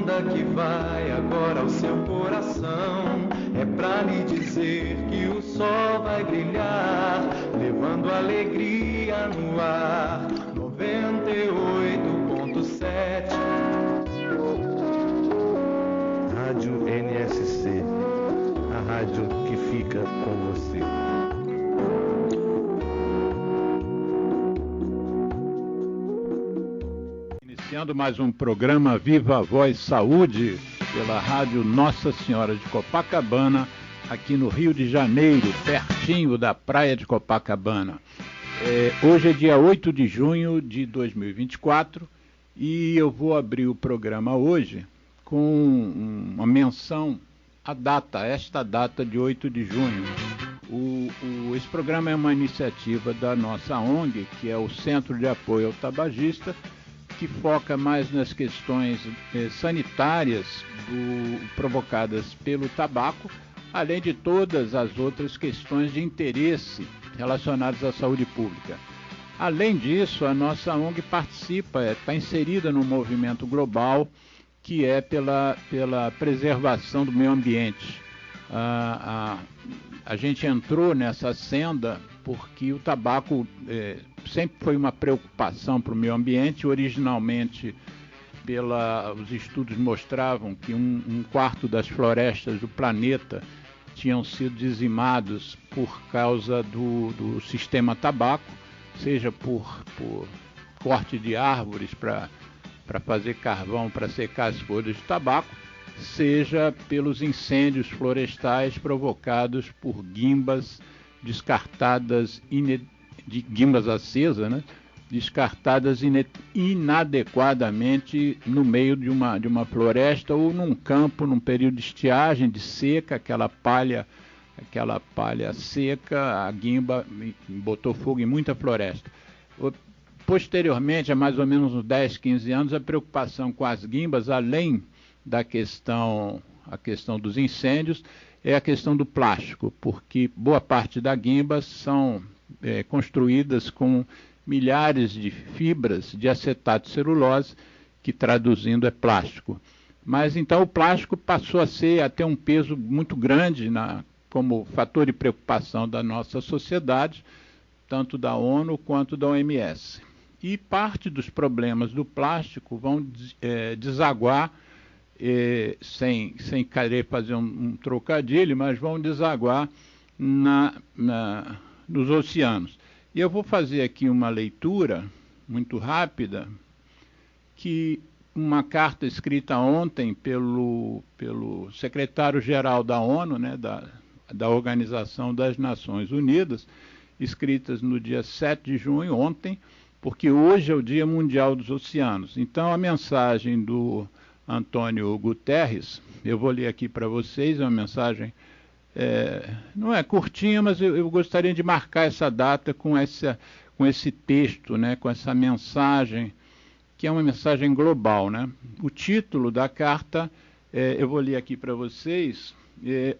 onda que vai agora ao seu coração. É pra lhe dizer que o sol vai brilhar, levando alegria no ar. 98.7 Rádio NSC, a rádio que fica com você. Iniciando mais um programa Viva a Voz Saúde, pela Rádio Nossa Senhora de Copacabana, aqui no Rio de Janeiro, pertinho da praia de Copacabana. Hoje é dia 8 de junho de 2024 e eu vou abrir o programa hoje com uma menção à data, esta data de 8 de junho. Esse programa é uma iniciativa da nossa ONG, que é o Centro de Apoio ao Tabagista, que foca mais nas questões sanitárias provocadas pelo tabaco, além de todas as outras questões de interesse relacionadas à saúde pública. Além disso, a nossa ONG participa, está inserida no movimento global que é pela preservação do meio ambiente. A gente entrou nessa senda porque o tabaco sempre foi uma preocupação para o meio ambiente. Originalmente, os estudos mostravam que um quarto das florestas do planeta tinham sido dizimados por causa do sistema tabaco, seja por corte de árvores para fazer carvão, para secar as folhas de tabaco, seja pelos incêndios florestais provocados por guimbas descartadas, guimbas acesas, né? Descartadas inadequadamente no meio de uma floresta ou num campo, num período de estiagem, de seca, aquela palha seca, a guimba botou fogo em muita floresta. Posteriormente, há mais ou menos uns 10, 15 anos, a preocupação com as guimbas, além da questão dos incêndios, é a questão do plástico, porque boa parte das guimbas são construídas com milhares de fibras de acetato de celulose, que traduzindo é plástico. Mas então o plástico passou a ter um peso muito grande como fator de preocupação da nossa sociedade, tanto da ONU quanto da OMS. E parte dos problemas do plástico vão desaguar, sem querer fazer um trocadilho, mas vão desaguar nos oceanos. E eu vou fazer aqui uma leitura muito rápida, que uma carta escrita ontem pelo secretário-geral da ONU, né, da Organização das Nações Unidas, escritas no dia 7 de junho, ontem, porque hoje é o Dia Mundial dos Oceanos. Então, a mensagem do Antônio Guterres, eu vou ler aqui para vocês, é uma mensagem, não é curtinha, mas eu gostaria de marcar essa data com esse texto, né, com essa mensagem, que é uma mensagem global, né? O título da carta, eu vou ler aqui para vocês,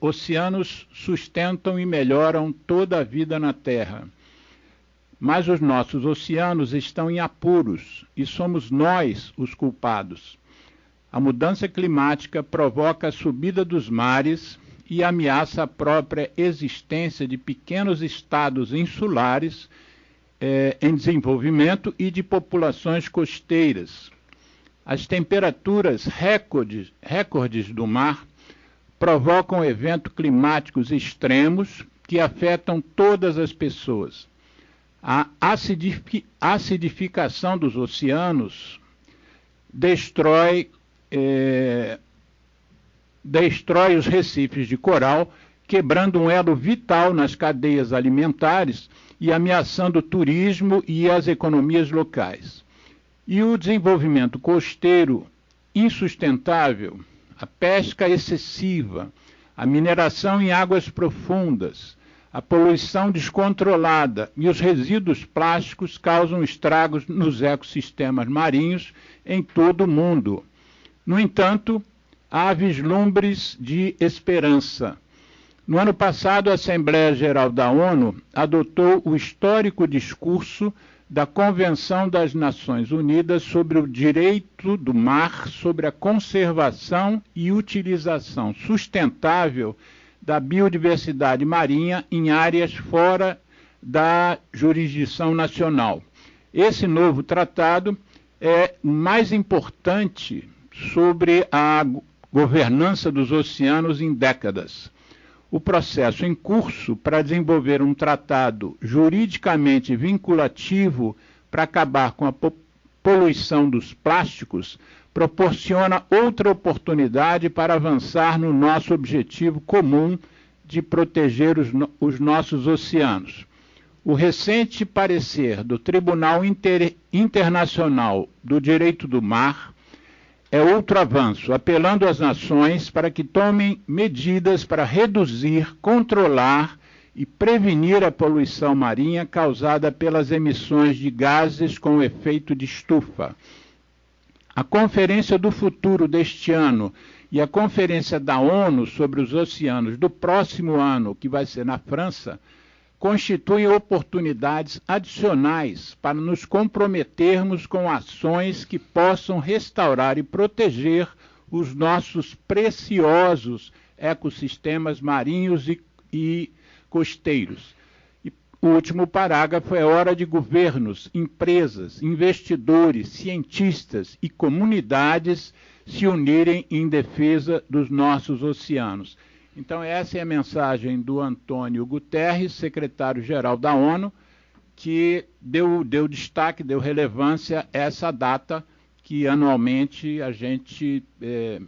Oceanos sustentam e melhoram toda a vida na Terra. Mas os nossos oceanos estão em apuros e somos nós os culpados. A mudança climática provoca a subida dos mares e ameaça a própria existência de pequenos estados insulares em desenvolvimento e de populações costeiras. As temperaturas recordes do mar provocam eventos climáticos extremos que afetam todas as pessoas. A acidificação dos oceanos destrói os recifes de coral, quebrando um elo vital nas cadeias alimentares e ameaçando o turismo e as economias locais. E o desenvolvimento costeiro insustentável, a pesca excessiva, a mineração em águas profundas, a poluição descontrolada e os resíduos plásticos causam estragos nos ecossistemas marinhos em todo o mundo. No entanto, há vislumbres de esperança. No ano passado, a Assembleia Geral da ONU adotou o histórico discurso da Convenção das Nações Unidas sobre o Direito do Mar, sobre a conservação e utilização sustentável da biodiversidade marinha em áreas fora da jurisdição nacional. Esse novo tratado é o mais importante sobre a governança dos oceanos em décadas. O processo em curso para desenvolver um tratado juridicamente vinculativo para acabar com a poluição dos plásticos proporciona outra oportunidade para avançar no nosso objetivo comum de proteger os nossos oceanos. O recente parecer do Tribunal Internacional do Direito do Mar é outro avanço, apelando às nações para que tomem medidas para reduzir, controlar e prevenir a poluição marinha causada pelas emissões de gases com efeito de estufa. A Conferência do Futuro deste ano e a Conferência da ONU sobre os Oceanos do próximo ano, que vai ser na França, constituem oportunidades adicionais para nos comprometermos com ações que possam restaurar e proteger os nossos preciosos ecossistemas marinhos e costeiros. E o último parágrafo é hora de governos, empresas, investidores, cientistas e comunidades se unirem em defesa dos nossos oceanos. Então, essa é a mensagem do Antônio Guterres, secretário-geral da ONU, que deu destaque, deu relevância a essa data que anualmente a gente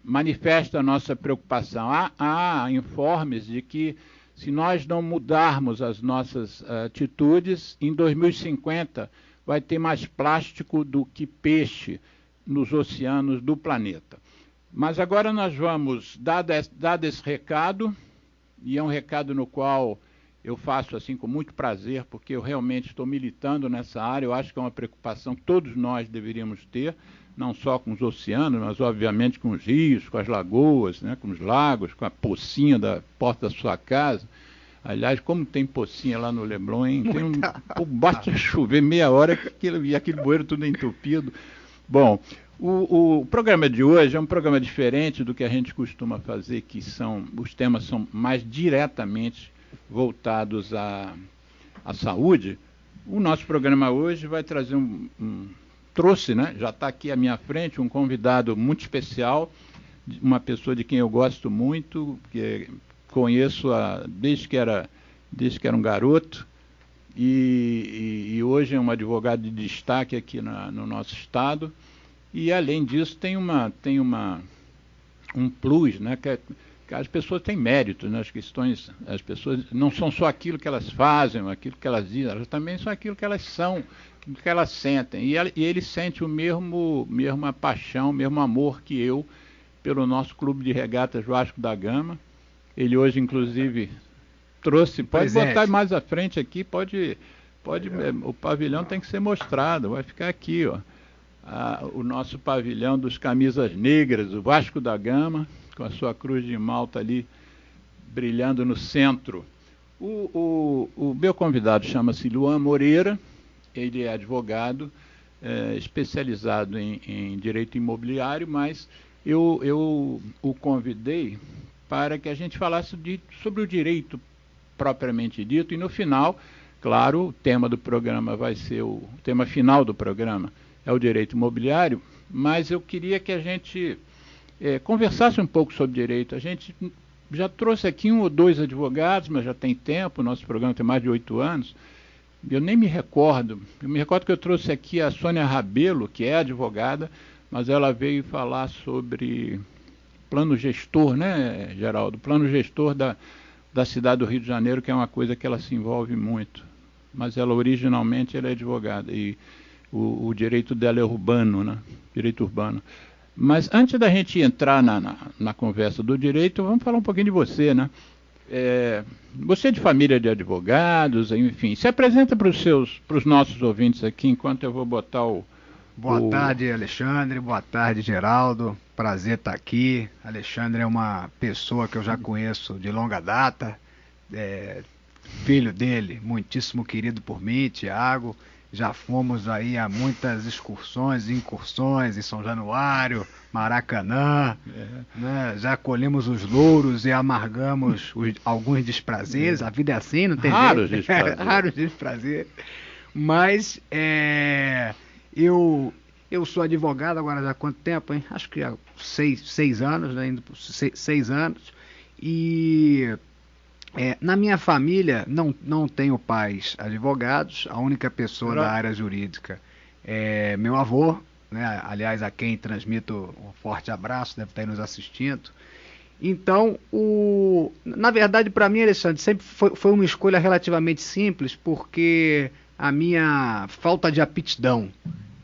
manifesta a nossa preocupação. Há informes de que, se nós não mudarmos as nossas atitudes, em 2050 vai ter mais plástico do que peixe nos oceanos do planeta. Mas agora nós vamos, dado esse recado, e é um recado no qual eu faço assim com muito prazer, porque eu realmente estou militando nessa área, eu acho que é uma preocupação que todos nós deveríamos ter, não só com os oceanos, mas obviamente com os rios, com as lagoas, né, com os lagos, com a pocinha da porta da sua casa. Aliás, como tem pocinha lá no Leblon, hein? Basta chover meia hora e aquele bueiro tudo entupido. Bom, o programa de hoje é um programa diferente do que a gente costuma fazer, que os temas são mais diretamente voltados à saúde. O nosso programa hoje vai trazer trouxe, né? Já está aqui à minha frente, um convidado muito especial, uma pessoa de quem eu gosto muito, que conheço desde que era um garoto, e hoje é um advogado de destaque aqui no nosso estado. E, além disso, tem um plus, né, que as pessoas têm mérito, né, as pessoas não são só aquilo que elas fazem, aquilo que elas dizem, elas também são aquilo que elas são, aquilo que elas sentem. E ele sente mesma paixão, o mesmo amor que eu pelo nosso Clube de Regatas Vasco da Gama. Ele hoje, inclusive, trouxe, pode botar mais à frente aqui, o pavilhão tem que ser mostrado, vai ficar aqui, ó. O nosso pavilhão dos camisas negras, o Vasco da Gama, com a sua cruz de malta ali brilhando no centro. O meu convidado chama-se Luan Moreira, ele é advogado especializado em direito imobiliário, mas eu o convidei para que a gente falasse sobre o direito propriamente dito, e no final, claro, o tema do programa vai ser o tema final do programa, é o direito imobiliário, mas eu queria que a gente conversasse um pouco sobre direito. A gente já trouxe aqui 1 ou 2 advogados, mas já tem tempo, o nosso programa tem mais de 8 anos, eu nem me recordo. Eu me recordo que eu trouxe aqui a Sônia Rabelo, que é advogada, mas ela veio falar sobre plano gestor, né, Geraldo? Plano gestor da cidade do Rio de Janeiro, que é uma coisa que ela se envolve muito. Mas ela, originalmente, ela é advogada, e o direito dela é urbano, né? Direito urbano. Mas antes da gente entrar na conversa do direito, vamos falar um pouquinho de você, né? Você é de família de advogados, enfim. Se apresenta para os nossos ouvintes aqui, enquanto eu vou botar Boa tarde, Alexandre. Boa tarde, Geraldo. Prazer estar aqui. Alexandre é uma pessoa que eu já conheço de longa data. Filho dele, muitíssimo querido por mim, Tiago. já fomos aí a muitas excursões e incursões em São Januário, Maracanã, né? Já colhemos os louros e amargamos alguns desprazeres. A vida é assim, não tem Raros jeito. desprazeres. Raros desprazeres. Mas eu sou advogado agora já há quanto tempo, hein? Acho que há 6 anos, né? Indo por 6 anos. E na minha família não tenho pais advogados. A única pessoa da área jurídica é meu avô, né? Aliás, a quem transmito um forte abraço, deve estar aí nos assistindo. Então, na verdade, para mim, Alexandre, sempre foi uma escolha relativamente simples, porque a minha falta de aptidão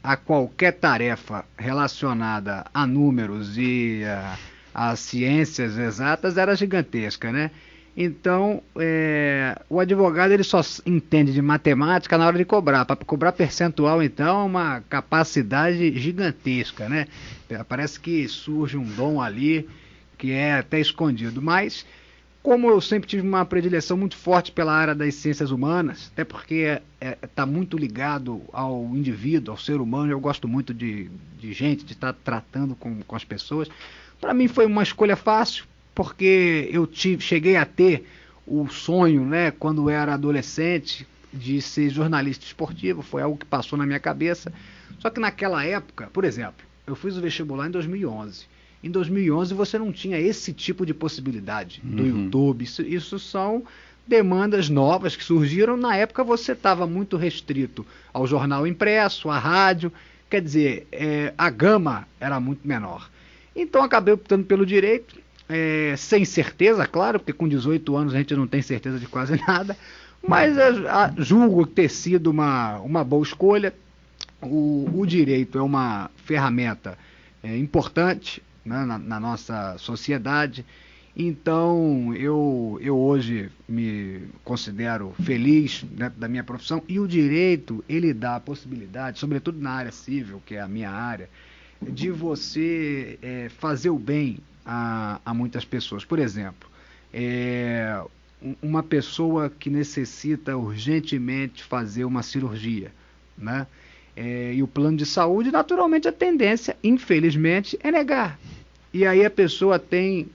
a qualquer tarefa relacionada a números e a ciências exatas era gigantesca, né? Então, o advogado ele só entende de matemática na hora de cobrar. Para cobrar percentual, então, é uma capacidade gigantesca, né? Parece que surge um dom ali que é até escondido. Mas, como eu sempre tive uma predileção muito forte pela área das ciências humanas, até porque está muito ligado ao indivíduo, ao ser humano, eu gosto muito de gente, de estar tratando com as pessoas. Para mim foi uma escolha fácil, porque eu cheguei a ter o sonho, né, quando era adolescente, de ser jornalista esportivo. Foi algo que passou na minha cabeça. Só que naquela época, por exemplo, eu fiz o vestibular em 2011. Em 2011 você não tinha esse tipo de possibilidade do YouTube. Isso são demandas novas que surgiram. Na época você estava muito restrito ao jornal impresso, à rádio. Quer dizer, a gama era muito menor. Então acabei optando pelo direito, sem certeza, claro, porque com 18 anos a gente não tem certeza de quase nada, mas julgo ter sido uma boa escolha. O direito é uma ferramenta importante, né, na nossa sociedade. Então eu hoje me considero feliz dentro da minha profissão, e o direito ele dá a possibilidade, sobretudo na área civil, que é a minha área, de você fazer o bem a muitas pessoas. Por exemplo, uma pessoa que necessita urgentemente fazer uma cirurgia, né? E o plano de saúde, naturalmente, a tendência, infelizmente, é negar. E aí a pessoa tem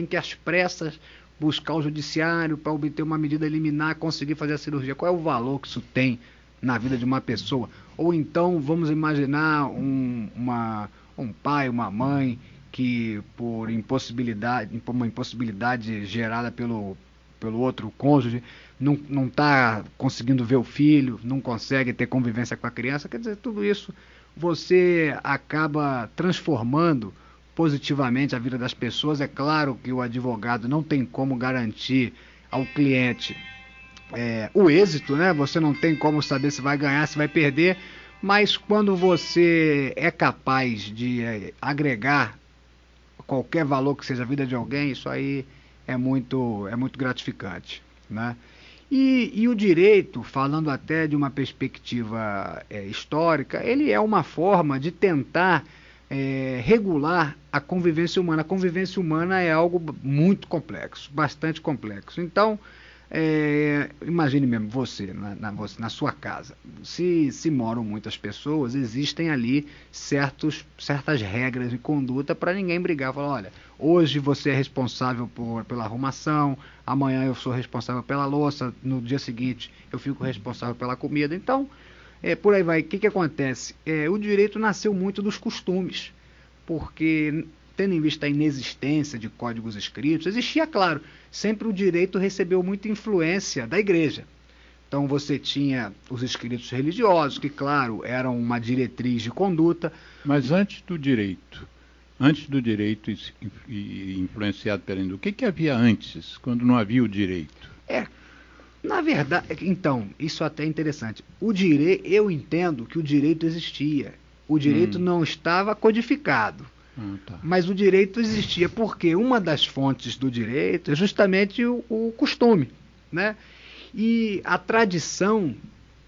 que, às pressas, buscar o judiciário para obter uma medida liminar, conseguir fazer a cirurgia. Qual é o valor que isso tem na vida de uma pessoa? Ou então, vamos imaginar um pai, uma mãe, que por uma impossibilidade gerada pelo outro cônjuge, não está conseguindo ver o filho, não consegue ter convivência com a criança. Quer dizer, tudo isso você acaba transformando positivamente a vida das pessoas. É claro que o advogado não tem como garantir ao cliente o êxito, né? Você não tem como saber se vai ganhar, se vai perder, mas quando você é capaz de agregar qualquer valor que seja a vida de alguém, isso aí é muito gratificante, né? E o direito, falando até de uma perspectiva histórica, ele é uma forma de tentar regular a convivência humana. A convivência humana é algo muito complexo, bastante complexo. Então, imagine mesmo você, na sua casa. Se moram muitas pessoas, existem ali certas regras de conduta para ninguém brigar. Falar, olha, hoje você é responsável pela arrumação, amanhã eu sou responsável pela louça, no dia seguinte eu fico responsável pela comida. Então, por aí vai. O que acontece? O direito nasceu muito dos costumes, porque, tendo em vista a inexistência de códigos escritos, existia, claro, sempre o direito recebeu muita influência da igreja. Então você tinha os escritos religiosos, que, claro, eram uma diretriz de conduta. Mas antes do direito influenciado pela indústria, o que havia antes, quando não havia o direito? Na verdade, então, isso até é interessante. Eu entendo que o direito existia. O direito não estava codificado. Tá. Mas o direito existia porque uma das fontes do direito é justamente o costume, né? E a tradição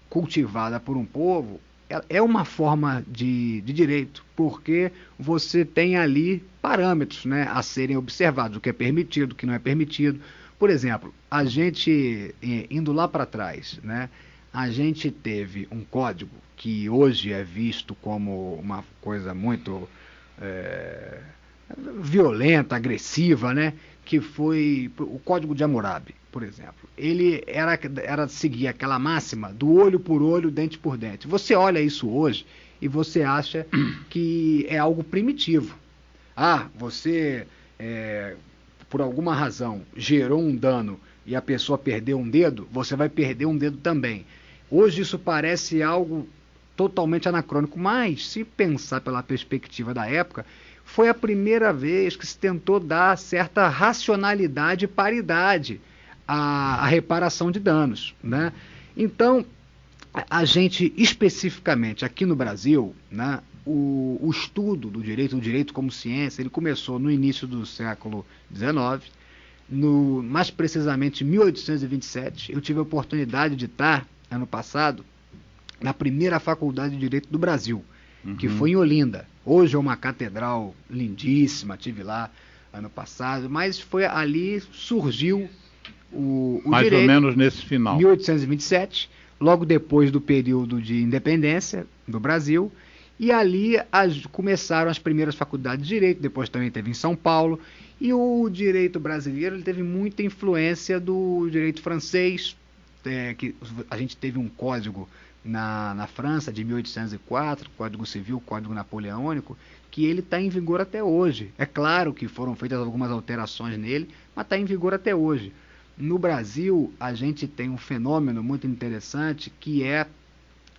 cultivada por um povo é uma forma de direito, porque você tem ali parâmetros, né, a serem observados, o que é permitido, o que não é permitido. Por exemplo, a gente, indo lá para trás, né, a gente teve um código que hoje é visto como uma coisa muito violenta, agressiva, né? Que foi o Código de Hammurabi, por exemplo. Ele era seguir aquela máxima do olho por olho, dente por dente. Você olha isso hoje e você acha que é algo primitivo. Você, por alguma razão, gerou um dano e a pessoa perdeu um dedo, você vai perder um dedo também. Hoje isso parece algo totalmente anacrônico, mas se pensar pela perspectiva da época, foi a primeira vez que se tentou dar certa racionalidade e paridade à reparação de danos, né? Então, a gente especificamente aqui no Brasil, né, o estudo do direito como ciência, ele começou no início do século XIX, mais precisamente em 1827. Eu tive a oportunidade de estar, ano passado, na primeira faculdade de Direito do Brasil, que foi em Olinda. Hoje é uma catedral lindíssima, estive lá ano passado, mas foi ali surgiu o mais direito. Mais ou menos nesse final. 1827, logo depois do período de independência do Brasil, e ali começaram as primeiras faculdades de Direito, depois também teve em São Paulo, e o direito brasileiro ele teve muita influência do direito francês, que a gente teve um código na França de 1804, Código Civil, Código Napoleônico, que ele está em vigor até hoje. É claro que foram feitas algumas alterações nele, mas está em vigor até hoje. No Brasil, a gente tem um fenômeno muito interessante, que é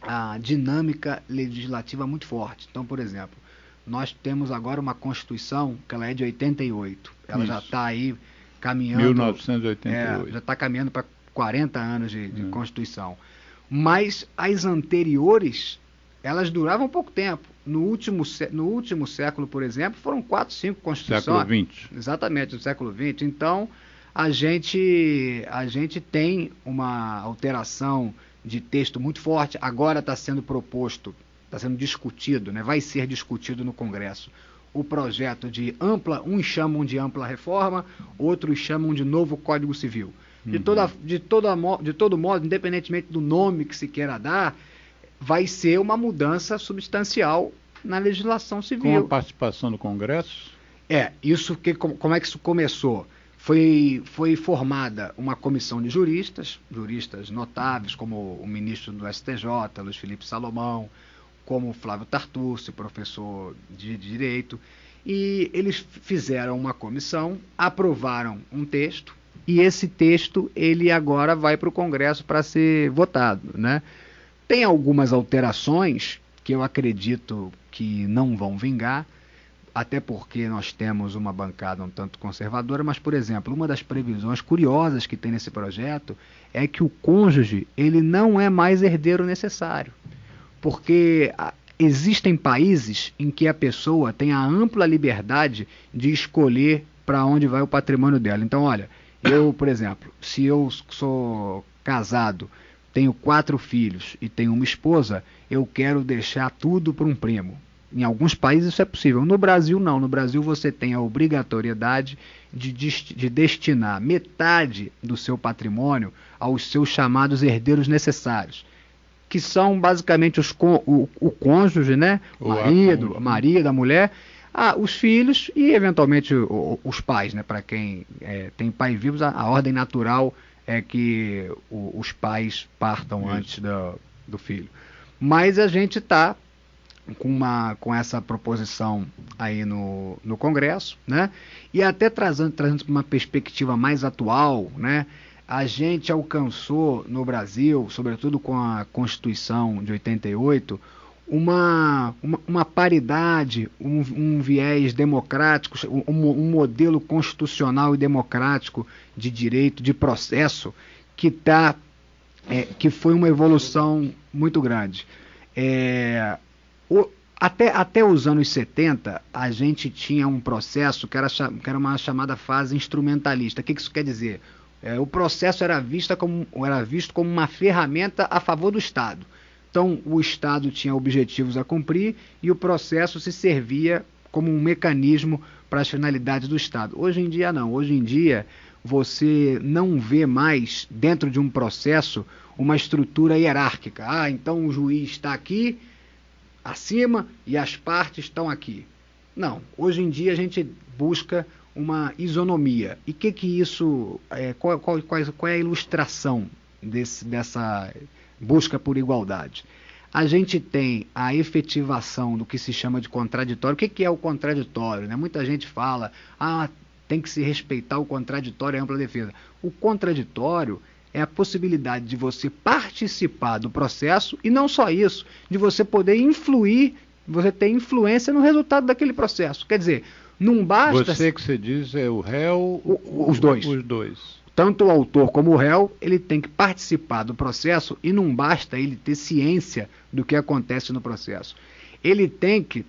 a dinâmica legislativa muito forte. Então, por exemplo, nós temos agora uma Constituição, que ela é de 88. Ela já está aí caminhando... 1988. Já está caminhando para 40 anos de Constituição. Mas as anteriores, elas duravam pouco tempo. No último século, por exemplo, foram 4, 5 Constituições. Século XX. Exatamente, no século XX. Então, a gente tem uma alteração de texto muito forte. Agora está sendo proposto, está sendo discutido, né? Vai ser discutido no Congresso, o projeto de uns chamam de ampla reforma, outros chamam de novo Código Civil. De todo modo, independentemente do nome que se queira dar, vai ser uma mudança substancial na legislação civil. Com a participação do Congresso? Como é que isso começou? Foi formada uma comissão de juristas notáveis, como o ministro do STJ, Luiz Felipe Salomão, como Flávio Tartucci, professor de Direito, e eles fizeram uma comissão, aprovaram um texto, e esse texto ele agora vai para o Congresso para ser votado, né? Tem algumas alterações que eu acredito que não vão vingar, até porque nós temos uma bancada um tanto conservadora, mas, por exemplo, uma das previsões curiosas que tem nesse projeto é que o cônjuge ele não é mais herdeiro necessário, porque existem países em que a pessoa tem a ampla liberdade de escolher para onde vai o patrimônio dela. Então, olha, eu, por exemplo, se eu sou casado, tenho 4 filhos e tenho uma esposa, eu quero deixar tudo para um primo. Em alguns países isso é possível. No Brasil, não. No Brasil você tem a obrigatoriedade de destinar metade do seu patrimônio aos seus chamados herdeiros necessários, que são basicamente o cônjuge, né? O marido, a mulher, os filhos e, eventualmente, os pais, né? Para quem tem pai vivos, a ordem natural é que os pais partam antes do filho. Mas a gente está com essa proposição aí no Congresso, né? E até trazendo para uma perspectiva mais atual, né? A gente alcançou no Brasil, sobretudo com a Constituição de 88, uma paridade, um viés democrático, um modelo constitucional e democrático de direito, de processo, que foi uma evolução muito grande. Até os anos 70, a gente tinha um processo que era uma chamada fase instrumentalista. O que isso quer dizer? O processo era visto como uma ferramenta a favor do Estado. Então, o Estado tinha objetivos a cumprir e o processo se servia como um mecanismo para as finalidades do Estado. Hoje em dia não. Hoje em dia você não vê mais dentro de um processo uma estrutura hierárquica. Ah, então o juiz está aqui acima e as partes estão aqui. Não. Hoje em dia a gente busca uma isonomia. E que isso qual é a ilustração dessa busca por igualdade? A gente tem a efetivação do que se chama de contraditório. O que é o contraditório, né? Muita gente fala, tem que se respeitar o contraditório e a ampla defesa. O contraditório é a possibilidade de você participar do processo e não só isso, de você poder influir, você ter influência no resultado daquele processo. Quer dizer, não basta... Você que você diz é o réu... Os dois. Os dois. Tanto o autor como o réu, ele tem que participar do processo e não basta ele ter ciência do que acontece no processo. Ele tem que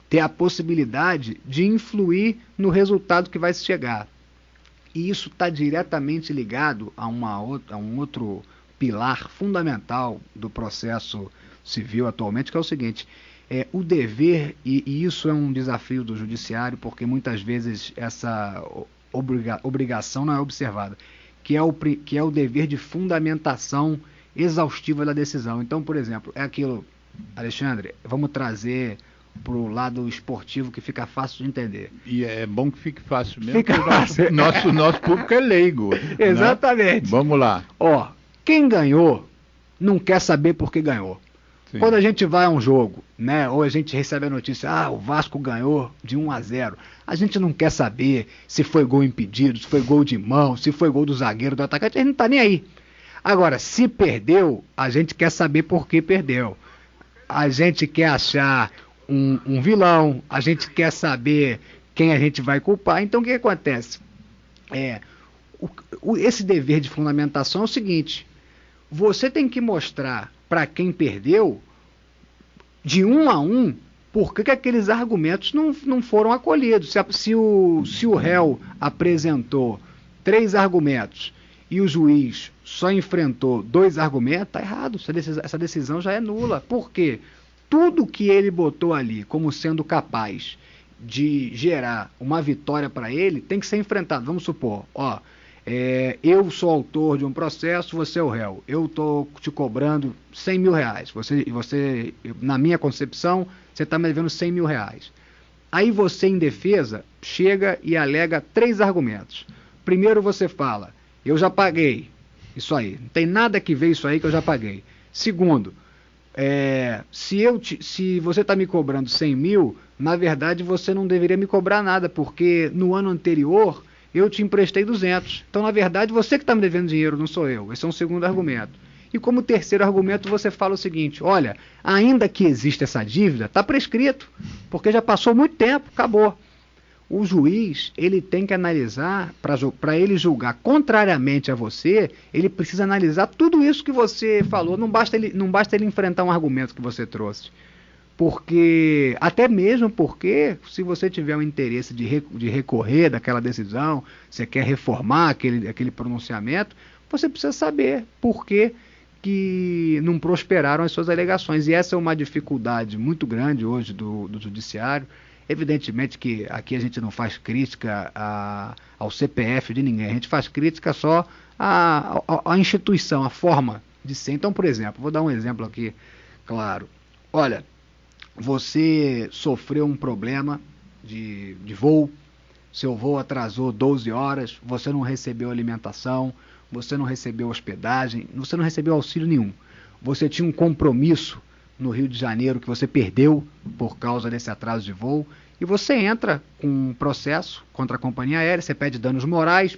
ter a possibilidade de influir no resultado que vai se chegar. E isso está diretamente ligado a um outro pilar fundamental do processo civil atualmente, que é o seguinte: o dever, e isso é um desafio do judiciário, porque muitas vezes essa obrigação não é observada, que é o dever de fundamentação exaustiva da decisão. Então, por exemplo, é aquilo, Alexandre, vamos trazer para o lado esportivo que fica fácil de entender. E é bom que fique fácil mesmo, fica porque fácil. Nosso público é leigo. Exatamente. Né? Vamos lá. Quem ganhou não quer saber por que ganhou. Sim. Quando a gente vai a um jogo, né, ou a gente recebe a notícia, o Vasco ganhou de 1-0, a gente não quer saber se foi gol impedido, se foi gol de mão, se foi gol do zagueiro, do atacante, a gente não está nem aí. Agora, se perdeu, a gente quer saber por que perdeu. A gente quer achar um vilão, a gente quer saber quem a gente vai culpar. Então, o que acontece? Esse dever de fundamentação é o seguinte: você tem que mostrar para quem perdeu, de 1 a 1, por que aqueles argumentos não foram acolhidos. Se o réu apresentou 3 argumentos e o juiz só enfrentou 2 argumentos, está errado, essa decisão já é nula. Por quê? Tudo que ele botou ali como sendo capaz de gerar uma vitória para ele tem que ser enfrentado. Vamos supor, eu sou autor de um processo, você é o réu. Eu estou te cobrando 100 mil reais. Você, na minha concepção, você está me devendo 100 mil reais. Aí você, em defesa, chega e alega 3 argumentos. Primeiro você fala, eu já paguei. Isso aí, não tem nada que ver isso aí que eu já paguei. Segundo, se você está me cobrando 100 mil, na verdade você não deveria me cobrar nada, porque no ano anterior eu te emprestei 200. Então, na verdade, você que está me devendo dinheiro, não sou eu. Esse é um segundo argumento. E como terceiro argumento, você fala o seguinte: olha, ainda que exista essa dívida, está prescrito, porque já passou muito tempo, acabou. O juiz, ele tem que analisar, para ele julgar contrariamente a você, ele precisa analisar tudo isso que você falou. Não basta ele enfrentar um argumento que você trouxe. Até mesmo porque, se você tiver o interesse de recorrer daquela decisão, você quer reformar aquele pronunciamento, você precisa saber por que não prosperaram as suas alegações. E essa é uma dificuldade muito grande hoje do judiciário. Evidentemente que aqui a gente não faz crítica ao CPF de ninguém, a gente faz crítica só à instituição, à forma de ser. Então, por exemplo, vou dar um exemplo aqui, claro. Olha, você sofreu um problema de voo, seu voo atrasou 12 horas, você não recebeu alimentação, você não recebeu hospedagem, você não recebeu auxílio nenhum. Você tinha um compromisso no Rio de Janeiro que você perdeu por causa desse atraso de voo, e você entra com um processo contra a companhia aérea, você pede danos morais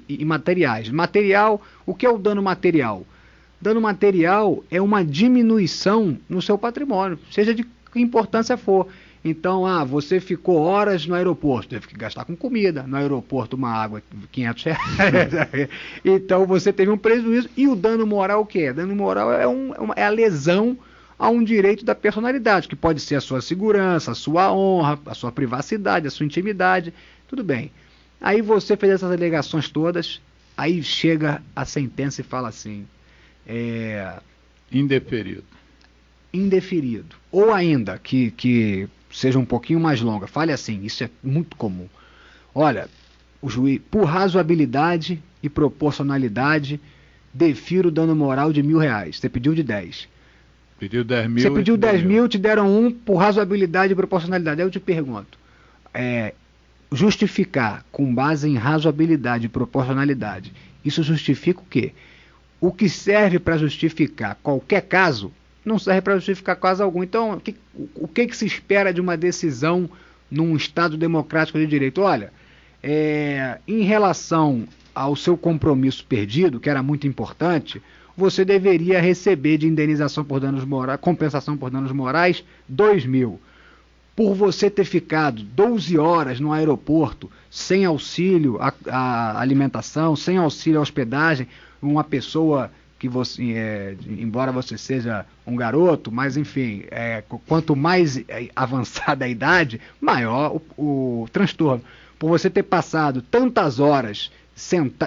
e materiais. Material, o que é o dano material? Dano material é uma diminuição no seu patrimônio, seja de que importância for. Então, você ficou horas no aeroporto, teve que gastar com comida, no aeroporto uma água, 500 reais. Então, você teve um prejuízo. E o dano moral o que é? Dano moral é a lesão a um direito da personalidade, que pode ser a sua segurança, a sua honra, a sua privacidade, a sua intimidade. Tudo bem. Aí você fez essas alegações todas, aí chega a sentença e fala assim... Indeferido. Ou ainda, que seja um pouquinho mais longa, fale assim, isso é muito comum. olha, o juiz, por razoabilidade e proporcionalidade, defiro o dano moral de R$1.000. Você pediu de 10. Pediu 10 mil. Você pediu 10 mil, te deram 1 por razoabilidade e proporcionalidade. Aí eu te pergunto, justificar com base em razoabilidade e proporcionalidade, isso justifica o quê? O que serve para justificar qualquer caso, não serve para justificar caso algum. Então, o que se espera de uma decisão num Estado democrático de direito? Olha, em relação ao seu compromisso perdido, que era muito importante, você deveria receber de indenização por danos morais, compensação por danos morais, 2 mil. Por você ter ficado 12 horas no aeroporto, sem auxílio à alimentação, sem auxílio à hospedagem, uma pessoa que você, embora você seja um garoto, mas enfim, quanto mais avançada a idade, maior o transtorno. Por você ter passado tantas horas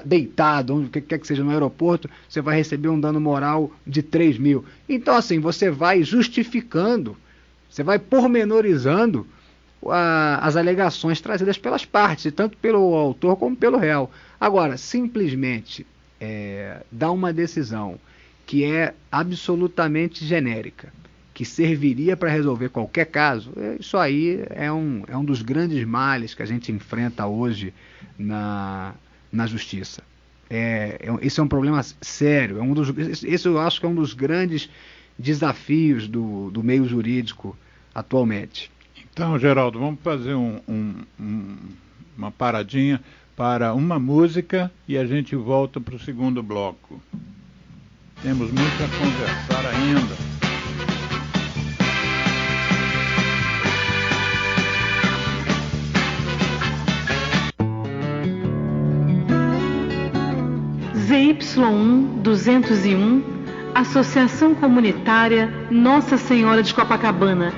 deitado, onde quer que seja no aeroporto, você vai receber um dano moral de 3 mil. Então, assim, você vai justificando, você vai pormenorizando as alegações trazidas pelas partes, tanto pelo autor como pelo réu. Agora, simplesmente dar uma decisão que é absolutamente genérica, que serviria para resolver qualquer caso, isso aí é um dos grandes males que a gente enfrenta hoje na justiça. Esse é um problema sério, esse eu acho que é um dos grandes desafios do meio jurídico atualmente. Então, Geraldo, vamos fazer uma paradinha para uma música e a gente volta para o segundo bloco. Temos muito a conversar ainda. ZY1 201, Associação Comunitária Nossa Senhora de Copacabana,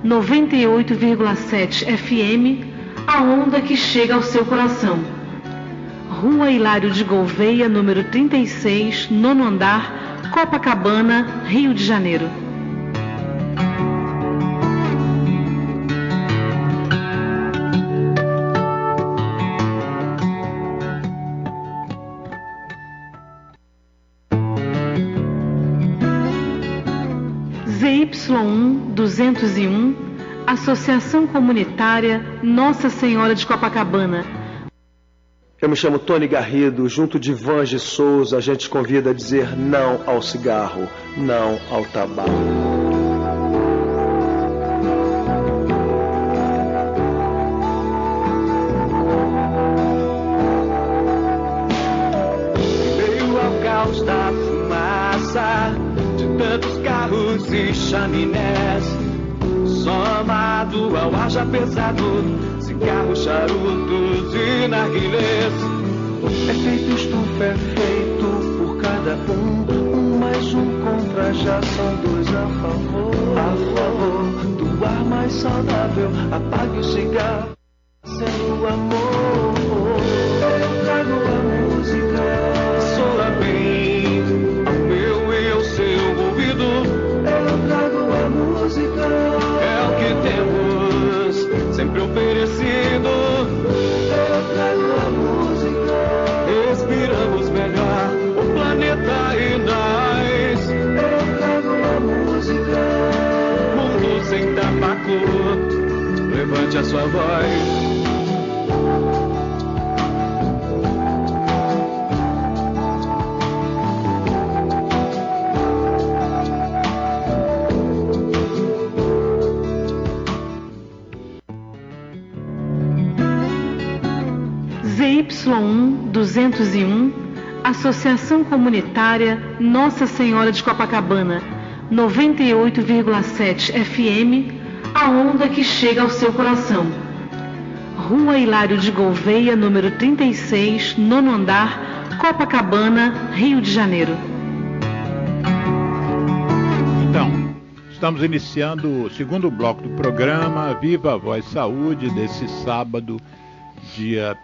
98,7 FM, a onda que chega ao seu coração. Rua Hilário de Gouveia, número 36, 9º andar, Copacabana, Rio de Janeiro. ZY1 201, Associação Comunitária Nossa Senhora de Copacabana. Eu me chamo Tony Garrido, junto de Vange Souza, a gente convida a dizer não ao cigarro, não ao tabaco. Veio ao caos da fumaça de tantos carros e chaminés, somado ao ar já pesado, cigarros, charutos e narguilés. Efeito estufa é feito por cada um mais um contra, já são 2 a favor do ar mais saudável. Apague o cigarro, sendo o amor. Eu trago a música, soa bem ao meu e ao seu ouvido. Eu trago a música, é o que temos sempre oferecido. Eu trago a música, respiramos melhor o planeta e nós. Eu trago a música, mundo sem tabaco, levante a sua voz. ZY1 201, Associação Comunitária Nossa Senhora de Copacabana, 98,7 FM, a onda que chega ao seu coração. Rua Hilário de Gouveia, número 36, 9º andar, Copacabana, Rio de Janeiro. Então, estamos iniciando o segundo bloco do programa Viva a Voz Saúde, desse sábado, dia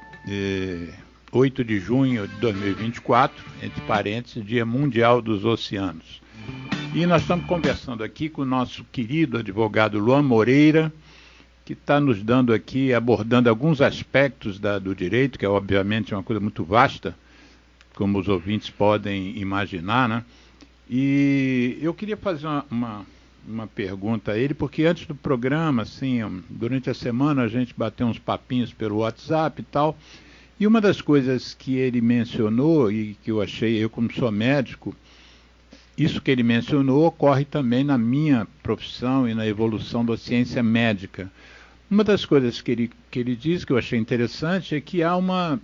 8 de junho de 2024, entre parênteses, Dia Mundial dos Oceanos. E nós estamos conversando aqui com o nosso querido advogado Luan Moreira, que está nos dando aqui, abordando alguns aspectos do direito, que é obviamente uma coisa muito vasta, como os ouvintes podem imaginar, né? E eu queria fazer uma pergunta a ele, porque antes do programa, assim, durante a semana a gente bateu uns papinhos pelo WhatsApp e tal, e uma das coisas que ele mencionou e que eu achei, eu como sou médico, isso que ele mencionou ocorre também na minha profissão e na evolução da ciência médica. Uma das coisas que ele diz, que eu achei interessante, é que há uma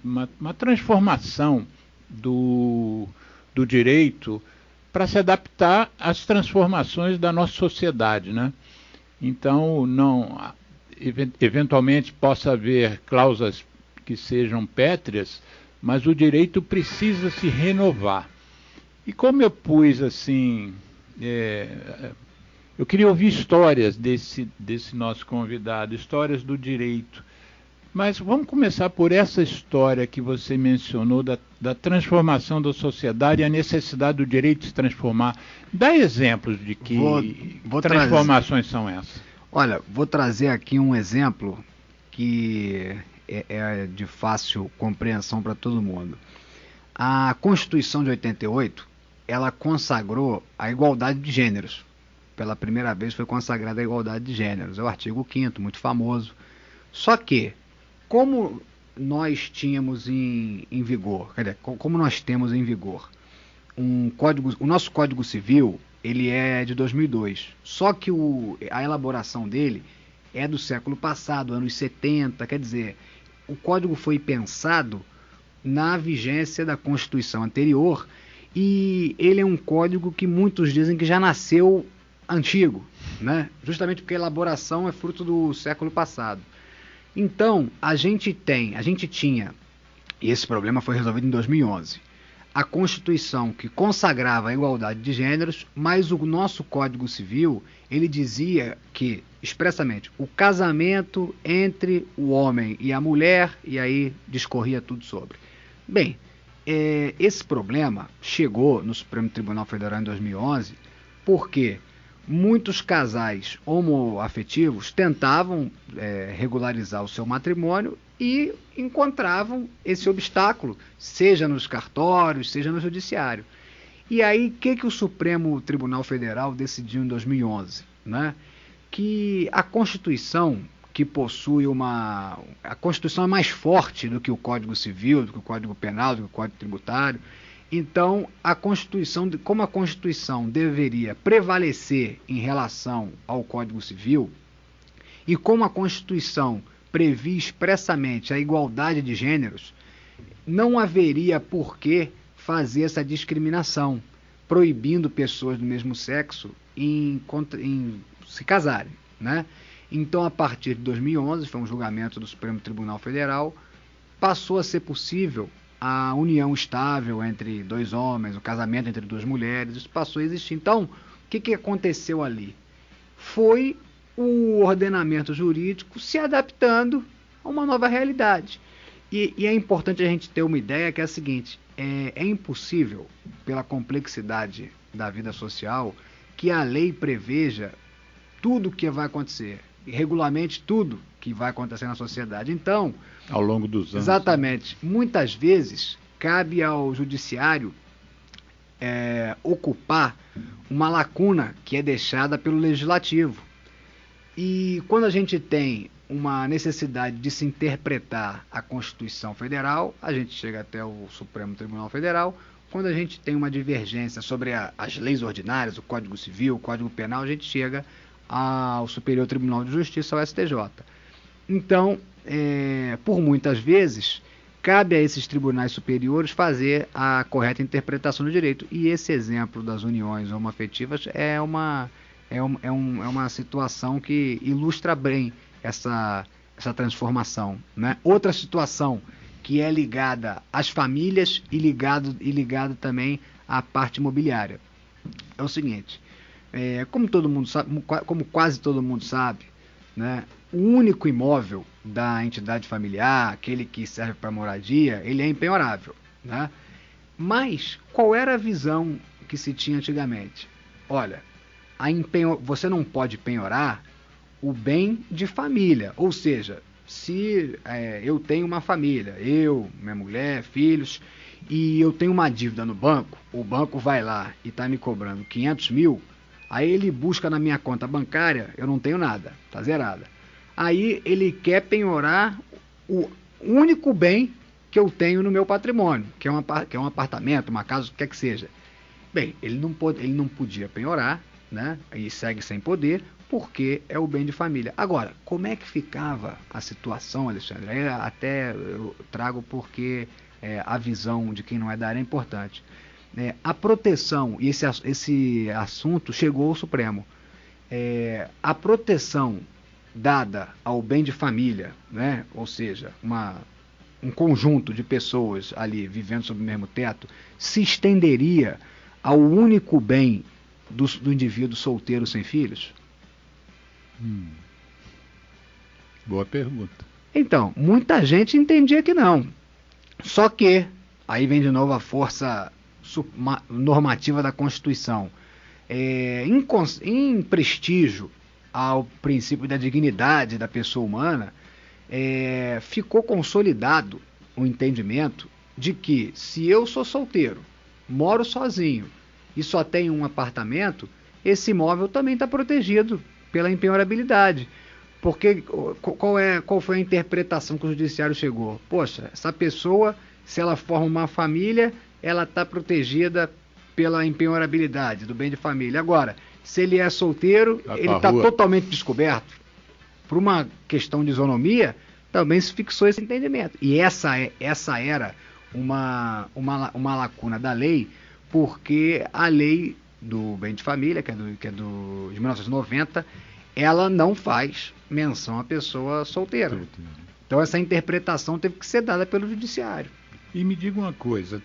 transformação do direito para se adaptar às transformações da nossa sociedade, né? Então, eventualmente possa haver cláusulas que sejam pétreas, mas o direito precisa se renovar. E como eu pus assim, eu queria ouvir histórias desse nosso convidado, histórias do direito. Mas vamos começar por essa história que você mencionou da transformação da sociedade e a necessidade do direito se transformar. Dá exemplos de que transformações são essas. Olha, vou trazer aqui um exemplo que é de fácil compreensão para todo mundo. A Constituição de 88, ela consagrou a igualdade de gêneros. Pela primeira vez foi consagrada a igualdade de gêneros. É o artigo 5º, muito famoso. Só que, como nós tínhamos em vigor, como nós temos em vigor o nosso Código Civil, ele é de 2002. Só que a elaboração dele é do século passado, anos 70, quer dizer, o código foi pensado na vigência da Constituição anterior e ele é um código que muitos dizem que já nasceu antigo, né? Justamente porque a elaboração é fruto do século passado. Então, a gente tinha, e esse problema foi resolvido em 2011, a Constituição que consagrava a igualdade de gêneros, mas o nosso Código Civil, ele dizia que, expressamente, o casamento entre o homem e a mulher, e aí discorria tudo sobre. Bem, esse problema chegou no Supremo Tribunal Federal em 2011, porque muitos casais homoafetivos tentavam regularizar o seu matrimônio e encontravam esse obstáculo, seja nos cartórios, seja no judiciário. E aí, o que o Supremo Tribunal Federal decidiu em 2011? Né? Que a Constituição, que possui a Constituição é mais forte do que o Código Civil, do que o Código Penal, do que o Código Tributário. Então, como a Constituição deveria prevalecer em relação ao Código Civil, e como a Constituição previa expressamente a igualdade de gêneros, não haveria por que fazer essa discriminação, proibindo pessoas do mesmo sexo em se casarem, né? Então, a partir de 2011, foi um julgamento do Supremo Tribunal Federal, passou a ser possível a união estável entre dois homens, o casamento entre duas mulheres, isso passou a existir. Então, o que aconteceu ali? Foi o ordenamento jurídico se adaptando a uma nova realidade. E é importante a gente ter uma ideia que é a seguinte, é impossível, pela complexidade da vida social, que a lei preveja tudo o que vai acontecer, e regulamente tudo que vai acontecer na sociedade. Então, ao longo dos anos. Exatamente. Muitas vezes cabe ao judiciário ocupar uma lacuna que é deixada pelo legislativo. E quando a gente tem uma necessidade de se interpretar a Constituição Federal, a gente chega até o Supremo Tribunal Federal. Quando a gente tem uma divergência sobre as leis ordinárias, o Código Civil, o Código Penal, a gente chega ao Superior Tribunal de Justiça, ao STJ. Então, por muitas vezes, cabe a esses tribunais superiores fazer a correta interpretação do direito. E esse exemplo das uniões homoafetivas é uma situação que ilustra bem essa transformação, né? Outra situação que é ligada às famílias e ligado também à parte imobiliária é o seguinte, como todo mundo sabe, como quase todo mundo sabe, né? O único imóvel da entidade familiar, aquele que serve para moradia, ele é impenhorável, né? Mas qual era a visão que se tinha antigamente? Olha, você não pode penhorar o bem de família. Ou seja, se eu tenho uma família, eu, minha mulher, filhos, e eu tenho uma dívida no banco, o banco vai lá e está me cobrando 500 mil, aí ele busca na minha conta bancária, eu não tenho nada, está zerada. Aí ele quer penhorar o único bem que eu tenho no meu patrimônio, que é um apartamento, uma casa, o que quer que seja. Bem, ele não podia penhorar, né? E segue sem poder, porque é o bem de família. Agora, como é que ficava a situação, Alexandre? Aí até eu trago porque a visão de quem não é da área é importante. A proteção, e esse assunto chegou ao Supremo, a proteção dada ao bem de família, né? Ou seja, um conjunto de pessoas ali vivendo sob o mesmo teto, se estenderia ao único bem do indivíduo solteiro sem filhos? Boa pergunta. Então, muita gente entendia que não. Só que, aí vem de novo a força normativa da Constituição. Em prestígio ao princípio da dignidade da pessoa humana, ficou consolidado o entendimento de que, se eu sou solteiro, moro sozinho e só tenho um apartamento, esse imóvel também está protegido pela impenhorabilidade. Porque qual foi a interpretação que o judiciário chegou? Poxa, essa pessoa, se ela forma uma família, ela está protegida pela impenhorabilidade do bem de família. Agora, se ele é solteiro, ele está totalmente descoberto. Por uma questão de isonomia, também se fixou esse entendimento. E essa era uma lacuna da lei, porque a lei do bem de família, que é de 1990, ela não faz menção à pessoa solteira. Então essa interpretação teve que ser dada pelo judiciário. E me diga uma coisa,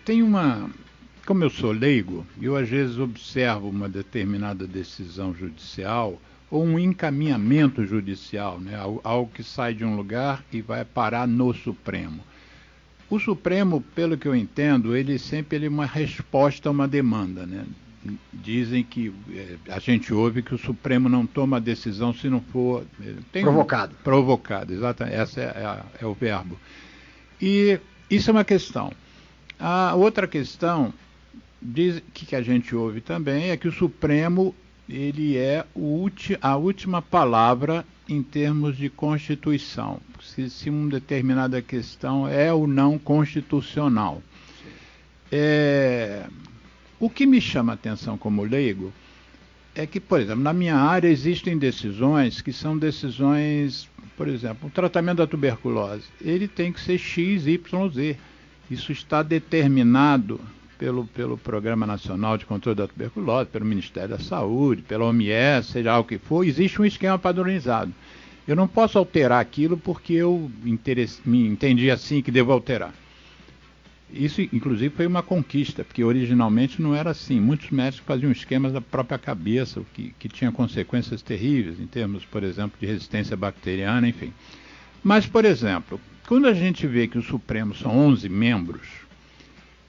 como eu sou leigo, eu às vezes observo uma determinada decisão judicial ou um encaminhamento judicial, né? Algo que sai de um lugar e vai parar no Supremo. O Supremo, pelo que eu entendo, ele sempre é uma resposta a uma demanda, né? Dizem que a gente ouve que o Supremo não toma a decisão se não for provocado, exatamente, esse é o verbo. E isso é uma questão. A outra questão que a gente ouve também é que o Supremo ele é a última palavra em termos de Constituição, se uma determinada questão é ou não constitucional. O que me chama a atenção como leigo é que, por exemplo, na minha área existem decisões que são decisões, por exemplo, o tratamento da tuberculose, ele tem que ser X, Y, Z. Isso está determinado pelo Programa Nacional de Controle da Tuberculose, pelo Ministério da Saúde, pela OMS, seja o que for, existe um esquema padronizado. Eu não posso alterar aquilo porque eu me entendi assim que devo alterar. Isso, inclusive, foi uma conquista, porque originalmente não era assim. Muitos médicos faziam esquemas da própria cabeça, o que tinha consequências terríveis, em termos, por exemplo, de resistência bacteriana, enfim. Mas, por exemplo, quando a gente vê que o Supremo são 11 membros,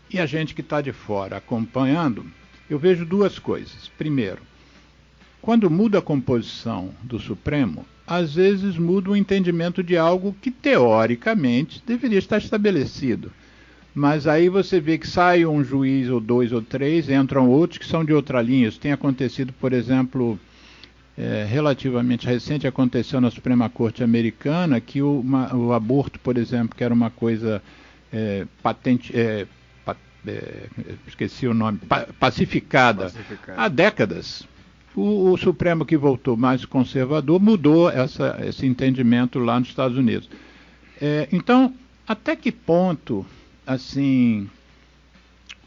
e a gente que está de fora acompanhando, eu vejo duas coisas. Primeiro, quando muda a composição do Supremo, às vezes muda o entendimento de algo que, teoricamente, deveria estar estabelecido. Mas aí você vê que sai um juiz ou dois ou três, entram outros que são de outra linha. Isso tem acontecido, por exemplo, relativamente recente, aconteceu na Suprema Corte Americana, que o aborto, por exemplo, que era uma coisa esqueci o nome, pacificada há décadas. O Supremo, que voltou mais conservador, mudou esse entendimento lá nos Estados Unidos. Então, até que ponto, assim,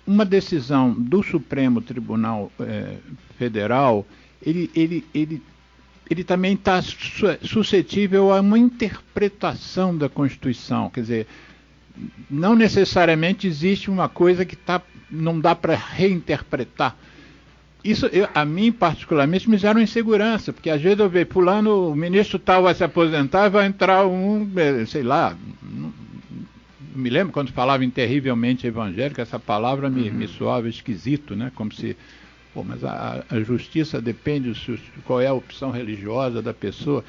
uma decisão do Supremo Tribunal Federal, ele também está suscetível a uma interpretação da Constituição? Quer dizer, não necessariamente existe uma coisa que não dá para reinterpretar. Isso, a mim, particularmente, me gera uma insegurança, porque às vezes eu vejo, fulano, o ministro tal vai se aposentar e vai entrar sei lá, não me lembro quando falava em terrivelmente evangélico, essa palavra me soava esquisito, né? Como se, mas a justiça depende de qual é a opção religiosa da pessoa.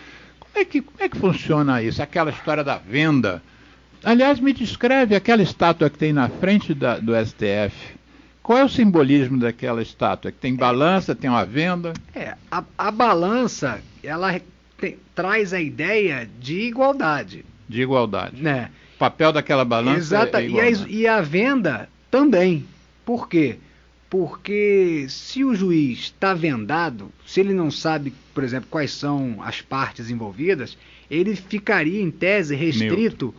Como é que funciona isso? Aquela história da venda. Aliás, me descreve aquela estátua que tem na frente do STF. Qual é o simbolismo daquela estátua? Que tem balança, tem uma venda? A balança, ela traz a ideia de igualdade. De igualdade. Né? O papel daquela balança é igualdade. E a venda também. Por quê? Porque se o juiz está vendado, se ele não sabe, por exemplo, quais são as partes envolvidas, ele ficaria, em tese, restrito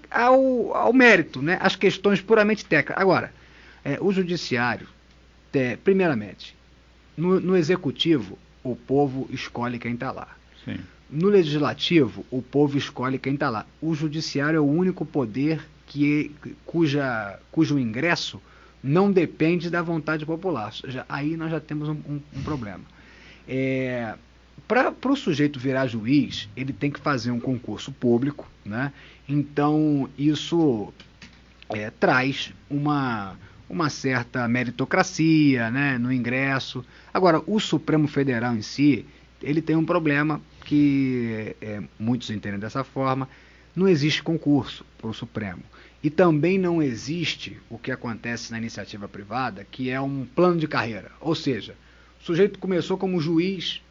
ao mérito, né? Às questões puramente técnicas. Agora, o judiciário, primeiramente, no executivo, o povo escolhe quem está lá. Sim. No legislativo, o povo escolhe quem está lá. O judiciário é o único poder cujo ingresso não depende da vontade popular. Aí nós já temos um problema. Para o sujeito virar juiz, ele tem que fazer um concurso público, né? Então, isso traz uma certa meritocracia, né, no ingresso. Agora, o Supremo Federal em si, ele tem um problema que muitos entendem dessa forma: não existe concurso para o Supremo. E também não existe o que acontece na iniciativa privada, que é um plano de carreira. Ou seja, o sujeito começou como juiz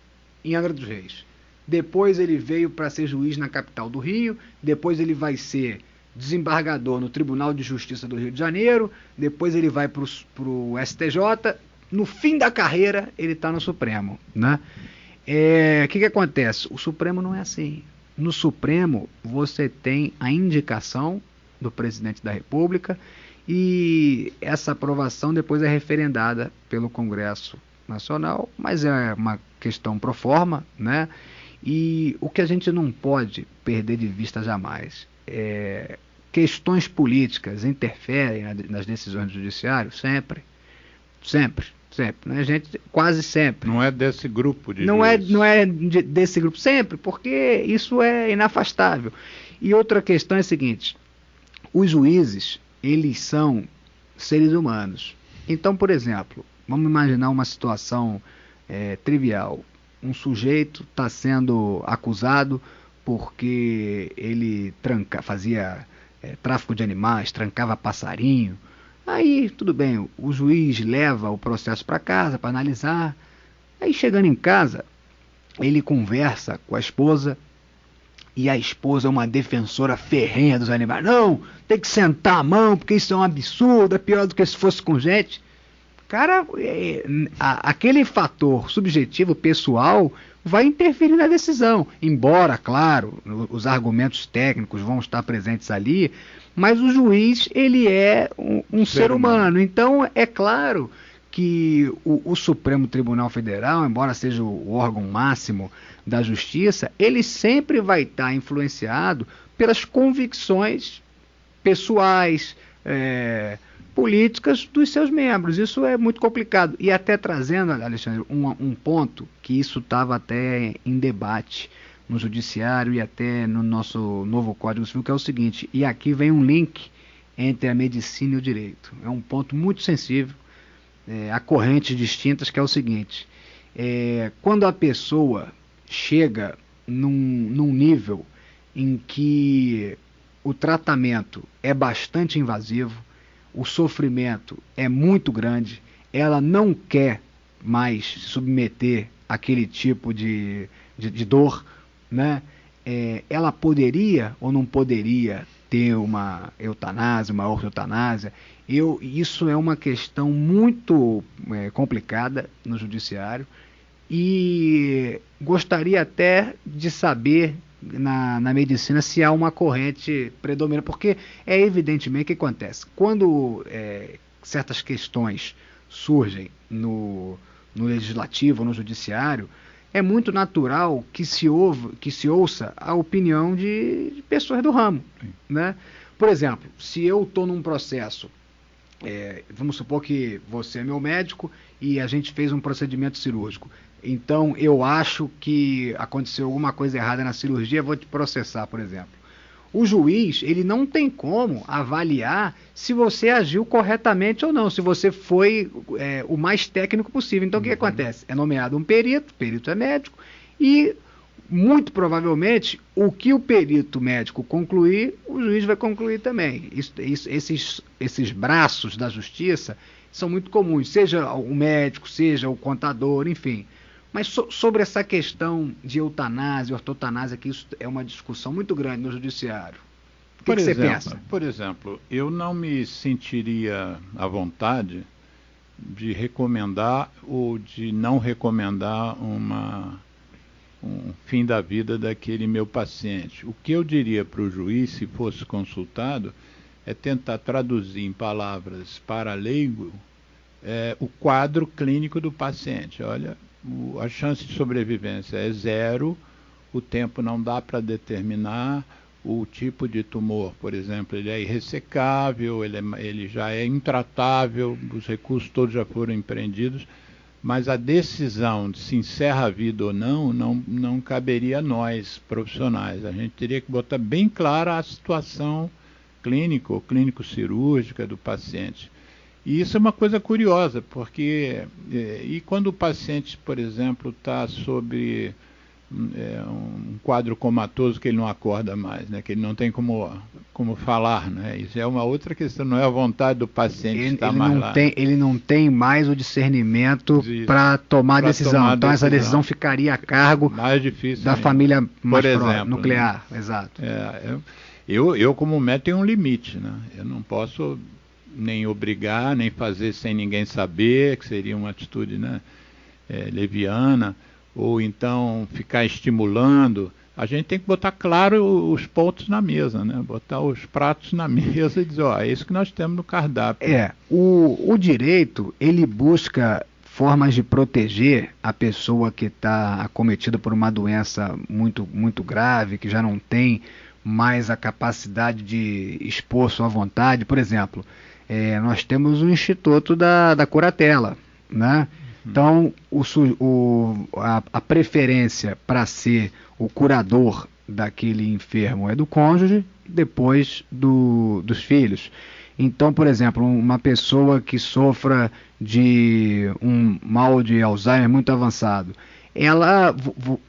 em Angra dos Reis. Depois ele veio para ser juiz na capital do Rio. Depois ele vai ser desembargador no Tribunal de Justiça do Rio de Janeiro. Depois ele vai para o STJ. No fim da carreira, ele está no Supremo, né? O que acontece? O Supremo não é assim. No Supremo, você tem a indicação do presidente da República e essa aprovação depois é referendada pelo Congresso Nacional, mas é uma questão pro forma, né? E o que a gente não pode perder de vista jamais é questões políticas interferem nas decisões do judiciário sempre, né, gente? Quase sempre. Não é desse grupo de não é desse grupo sempre, porque isso é inafastável. E outra questão é a seguinte: os juízes, eles são seres humanos. Então, por exemplo, vamos imaginar uma situação trivial. Um sujeito está sendo acusado porque ele fazia tráfico de animais, trancava passarinho. Aí, tudo bem, o juiz leva o processo para casa para analisar. Aí, chegando em casa, ele conversa com a esposa, e a esposa é uma defensora ferrenha dos animais. Não, tem que sentar a mão, porque isso é um absurdo, é pior do que se fosse com gente. Cara, aquele fator subjetivo, pessoal, vai interferir na decisão. Embora, claro, os argumentos técnicos vão estar presentes ali, mas o juiz, ele é um ser humano. Então, é claro que o Supremo Tribunal Federal, embora seja o órgão máximo da justiça, ele sempre vai estar influenciado pelas convicções pessoais, políticas dos seus membros. Isso é muito complicado. E até trazendo, Alexandre, um ponto que isso estava até em debate no judiciário e até no nosso novo Código Civil, que é o seguinte: e aqui vem um link entre a medicina e o direito. É um ponto muito sensível, há correntes distintas, que é o seguinte: quando a pessoa chega num nível em que o tratamento é bastante invasivo, o sofrimento é muito grande, ela não quer mais se submeter àquele tipo de dor, né? Ela poderia ou não poderia ter uma eutanásia, uma ortoeutanásia? Isso é uma questão muito complicada no judiciário, e gostaria até de saber na medicina se há uma corrente predominante, porque evidentemente o que acontece quando certas questões surgem no legislativo, no judiciário. É muito natural que se ouça a opinião de pessoas do ramo, né? Por exemplo, se eu estou num processo, vamos supor que você é meu médico e a gente fez um procedimento cirúrgico. Então, eu acho que aconteceu alguma coisa errada na cirurgia, vou te processar, por exemplo. O juiz, ele não tem como avaliar se você agiu corretamente ou não, se você foi o mais técnico possível. Então, o que acontece? É nomeado um perito é médico, e muito provavelmente, o que o perito médico concluir, o juiz vai concluir também. Esses braços da justiça são muito comuns, seja o médico, seja o contador, enfim. Mas sobre essa questão de eutanásia, ortotanásia, que isso é uma discussão muito grande no judiciário. O que você pensa? Por exemplo, eu não me sentiria à vontade de recomendar ou de não recomendar um fim da vida daquele meu paciente. O que eu diria para o juiz, se fosse consultado, é tentar traduzir em palavras para leigo o quadro clínico do paciente. Olha, a chance de sobrevivência é 0, o tempo não dá para determinar, o tipo de tumor, por exemplo, ele é irressecável, ele já é intratável, os recursos todos já foram empreendidos, mas a decisão de se encerra a vida ou não caberia a nós, profissionais. A gente teria que botar bem clara a situação clínica ou clínico-cirúrgica do paciente. E isso é uma coisa curiosa, porque e quando o paciente, por exemplo, está sob um quadro comatoso que ele não acorda mais, né? Que ele não tem como falar, né? Isso é uma outra questão, não é a vontade do paciente estar mais lá. Ele não tem mais o discernimento para tomar decisão. Então essa decisão ficaria a cargo mais difícil da família mais nuclear. Né? Exato. Eu como médico tenho um limite, né? Eu não posso nem obrigar, nem fazer sem ninguém saber, que seria uma atitude, né, leviana, ou então ficar estimulando. A gente tem que botar claro os pontos na mesa, né? Botar os pratos na mesa e dizer, é isso que nós temos no cardápio. O direito, ele busca formas de proteger a pessoa que está acometida por uma doença muito, muito grave, que já não tem mais a capacidade de expor sua vontade. Por exemplo, nós temos o Instituto da Curatela, né? Então, a preferência para ser o curador daquele enfermo é do cônjuge, depois dos filhos. Então, por exemplo, uma pessoa que sofra de um mal de Alzheimer muito avançado,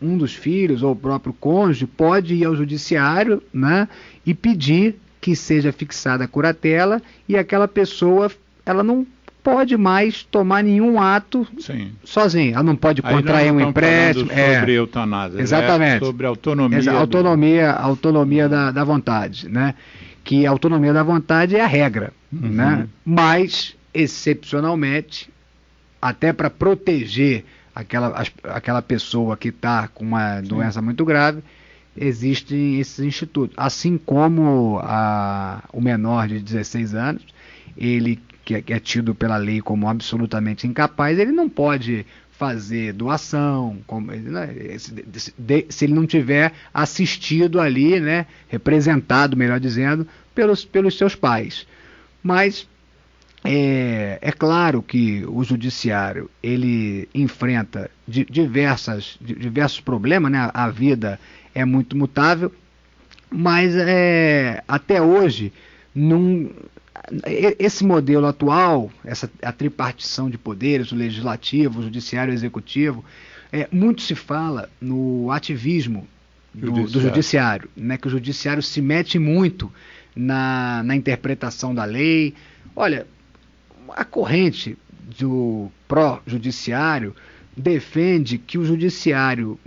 um dos filhos ou o próprio cônjuge pode ir ao judiciário, né, e pedir que seja fixada a curatela, e aquela pessoa ela não pode mais tomar nenhum ato sozinha. Ela não pode contrair um empréstimo. Sobre eutanásia. Exatamente. Sobre autonomia. Autonomia da vontade, né? Que a autonomia da vontade é a regra, né? Mas, excepcionalmente, até para proteger aquela pessoa que está com uma doença muito grave, existem esses institutos. Assim como o menor de 16 anos, ele que é tido pela lei como absolutamente incapaz, ele não pode fazer doação, se ele não tiver assistido ali, né, representado, melhor dizendo, pelos seus pais. Mas é claro que o judiciário ele enfrenta diversos problemas, né? A vida é muito mutável, mas até hoje esse modelo atual, a tripartição de poderes, o legislativo, o judiciário e o executivo, muito se fala no ativismo do judiciário, né? Que o judiciário se mete muito na interpretação da lei. Olha, a corrente do pró-judiciário defende que o judiciário,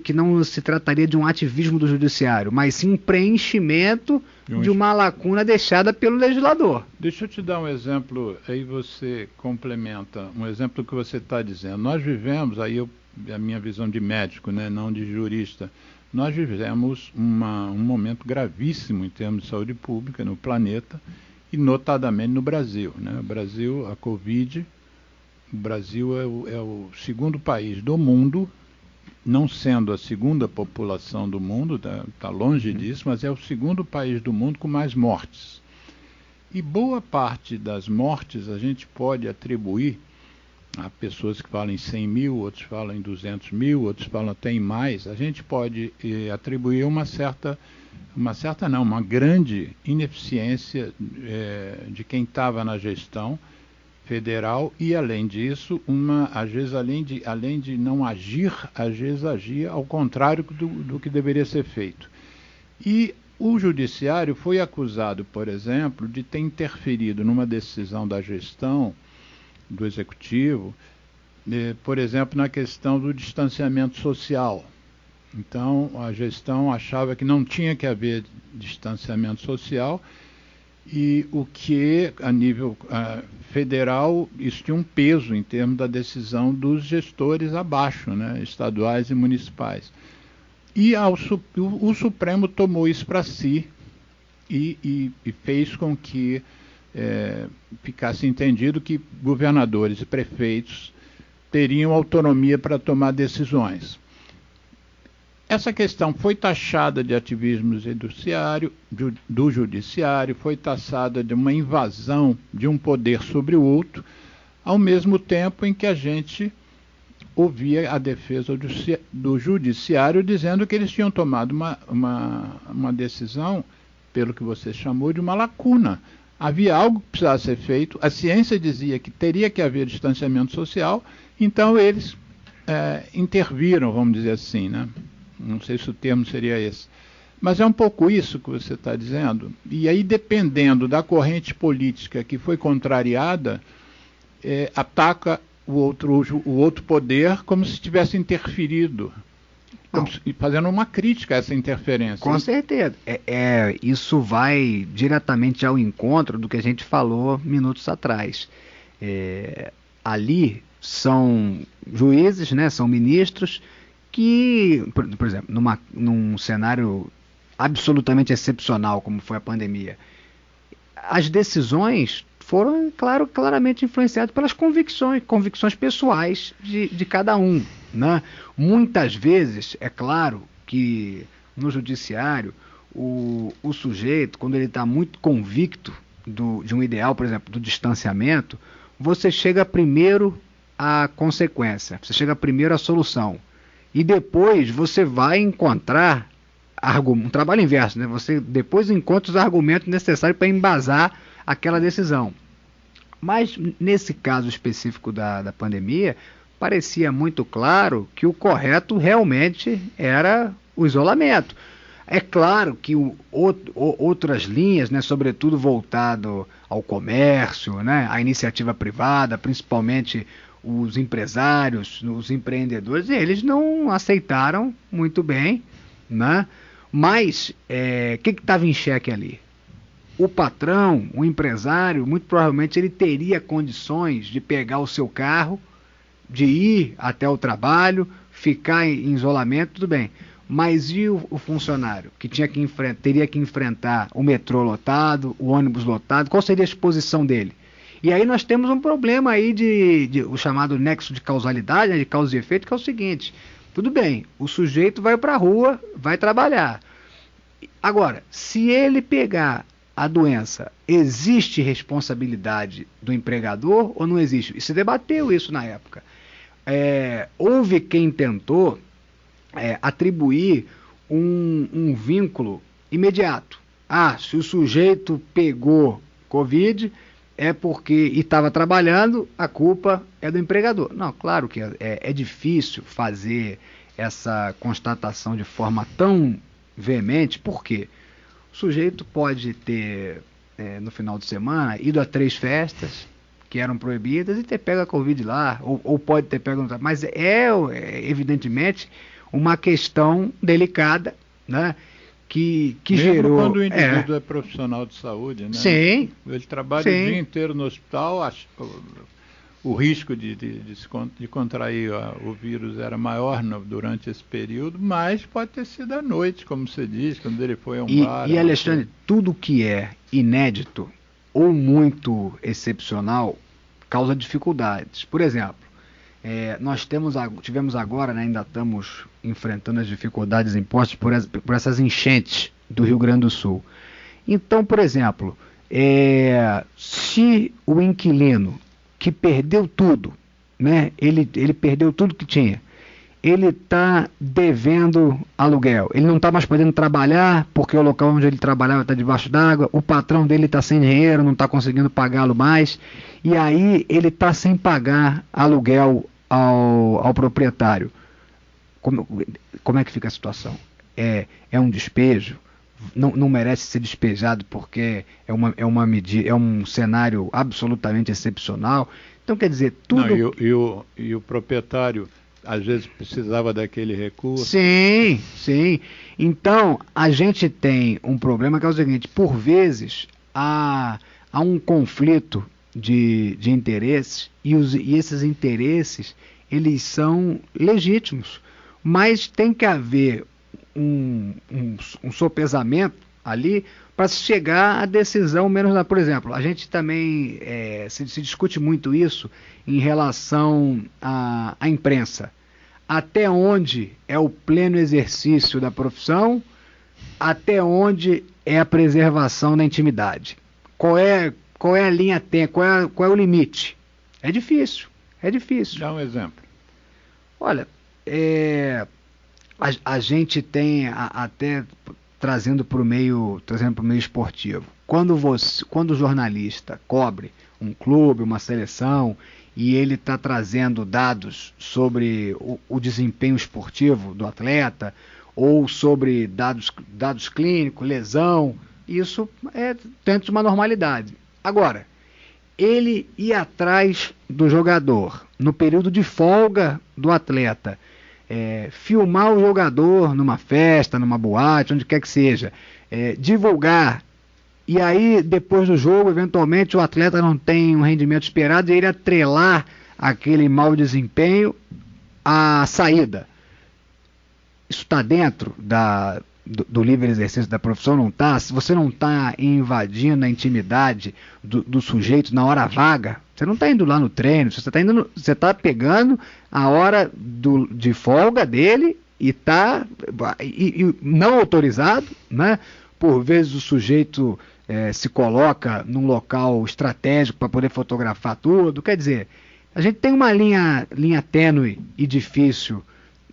que não se trataria de um ativismo do judiciário, mas sim um preenchimento de uma lacuna deixada pelo legislador. Deixa eu te dar um exemplo, aí você complementa, um exemplo que você está dizendo. Nós vivemos, a minha visão de médico, né, não de jurista, nós vivemos um momento gravíssimo em termos de saúde pública no planeta, e notadamente no Brasil, né? O Brasil, a Covid, o Brasil é o segundo país do mundo, não sendo a segunda população do mundo, está longe disso, mas é o segundo país do mundo com mais mortes. E boa parte das mortes a gente pode atribuir a pessoas que falam em 100 mil, outros falam em 200 mil, outros falam até em mais. A gente pode atribuir uma grande ineficiência de quem estava na gestão, federal e, além disso, às vezes, além de não agir, às vezes agia ao contrário do que deveria ser feito. E o judiciário foi acusado, por exemplo, de ter interferido numa decisão da gestão, do executivo, por exemplo, na questão do distanciamento social. Então, a gestão achava que não tinha que haver distanciamento social, e o que, a nível federal, isso tinha um peso em termos da decisão dos gestores abaixo, né, estaduais e municipais. E o Supremo tomou isso para si e fez com que ficasse entendido que governadores e prefeitos teriam autonomia para tomar decisões. Essa questão foi taxada de ativismo do judiciário, foi taxada de uma invasão de um poder sobre o outro, ao mesmo tempo em que a gente ouvia a defesa do judiciário dizendo que eles tinham tomado uma decisão, pelo que você chamou, de uma lacuna. Havia algo que precisava ser feito, a ciência dizia que teria que haver distanciamento social, então eles interviram, vamos dizer assim, né? Não sei se o termo seria esse. Mas é um pouco isso que você está dizendo. E aí, dependendo da corrente política que foi contrariada, ataca o outro poder como se tivesse interferido, fazendo uma crítica a essa interferência. Com certeza. Isso vai diretamente ao encontro do que a gente falou minutos atrás. Ali são juízes, né, são ministros que, por exemplo, num cenário absolutamente excepcional como foi a pandemia, as decisões foram, claramente influenciadas pelas convicções pessoais de cada um, né? Muitas vezes, é claro que no judiciário, o sujeito, quando ele está muito convicto de um ideal, por exemplo, do distanciamento, você chega primeiro à consequência, você chega primeiro à solução. E depois você vai encontrar um trabalho inverso, né? Você depois encontra os argumentos necessários para embasar aquela decisão. Mas nesse caso específico da pandemia, parecia muito claro que o correto realmente era o isolamento. É claro que outras linhas, né, sobretudo voltado ao comércio, né, à iniciativa privada, principalmente os empresários, os empreendedores, eles não aceitaram muito bem, né? Mas o que estava em xeque ali? O patrão, o empresário, muito provavelmente ele teria condições de pegar o seu carro, de ir até o trabalho, ficar em isolamento, tudo bem. Mas e o funcionário que teria que enfrentar o metrô lotado, o ônibus lotado? Qual seria a exposição dele? E aí nós temos um problema aí o chamado nexo de causalidade, né, de causa e efeito, que é o seguinte: tudo bem, o sujeito vai para a rua, vai trabalhar. Agora, se ele pegar a doença, existe responsabilidade do empregador ou não existe? E se debateu isso na época. Houve quem tentou atribuir um vínculo imediato. Se o sujeito pegou Covid, é porque estava trabalhando, a culpa é do empregador. Não, claro que é difícil fazer essa constatação de forma tão veemente, porque o sujeito pode ter, no final de semana, ido a 3 festas que eram proibidas e ter pego a Covid lá, ou pode ter pego no trabalho. Mas evidentemente, uma questão delicada, né? Que mesmo gerou... quando o indivíduo é profissional de saúde, né? Sim. Ele trabalha o dia inteiro no hospital, o risco de contrair o vírus era maior durante esse período, mas pode ter sido à noite, como você diz, quando ele foi a um bar. E Alexandre, tudo que é inédito ou muito excepcional causa dificuldades. Por exemplo, nós tivemos agora, né, ainda estamos enfrentando as dificuldades impostas por essas enchentes do Rio Grande do Sul. Então, por exemplo, se o inquilino que perdeu tudo, né, ele perdeu tudo que tinha, ele está devendo aluguel. Ele não está mais podendo trabalhar porque o local onde ele trabalhava está debaixo d'água. O patrão dele está sem dinheiro, não está conseguindo pagá-lo mais. E aí ele está sem pagar aluguel ao proprietário. Como é que fica a situação? É um despejo? Não merece ser despejado porque é uma medida, é um cenário absolutamente excepcional. Então, quer dizer, tudo... Não, e o proprietário, às vezes, precisava daquele recurso. Sim, sim. Então, a gente tem um problema que é o seguinte: por vezes, há um conflito de interesses e esses interesses, eles são legítimos. Mas tem que haver um sopesamento ali para se chegar à decisão menos... Por exemplo, a gente também se discute muito isso em relação à imprensa. Até onde é o pleno exercício da profissão, até onde é a preservação da intimidade. Qual é a linha tênue, qual é o limite? É difícil. Dá um exemplo. Olha, a gente tem até trazendo para o meio esportivo. Quando o jornalista cobre um clube, uma seleção, e ele está trazendo dados sobre o desempenho esportivo do atleta, ou sobre dados clínicos, lesão, isso é dentro de uma normalidade. Agora, ele ir atrás do jogador no período de folga do atleta, filmar o jogador numa festa, numa boate, onde quer que seja, divulgar, e aí depois do jogo, eventualmente o atleta não tem um rendimento esperado, e ele atrelar aquele mau desempenho à saída. Isso está dentro do livre exercício da profissão? Não está? Se você não está invadindo a intimidade do sujeito na hora vaga, você não está indo lá no treino, você está pegando a hora de folga dele e não autorizado, né? Por vezes o sujeito se coloca num local estratégico para poder fotografar tudo. Quer dizer, a gente tem uma linha tênue e difícil,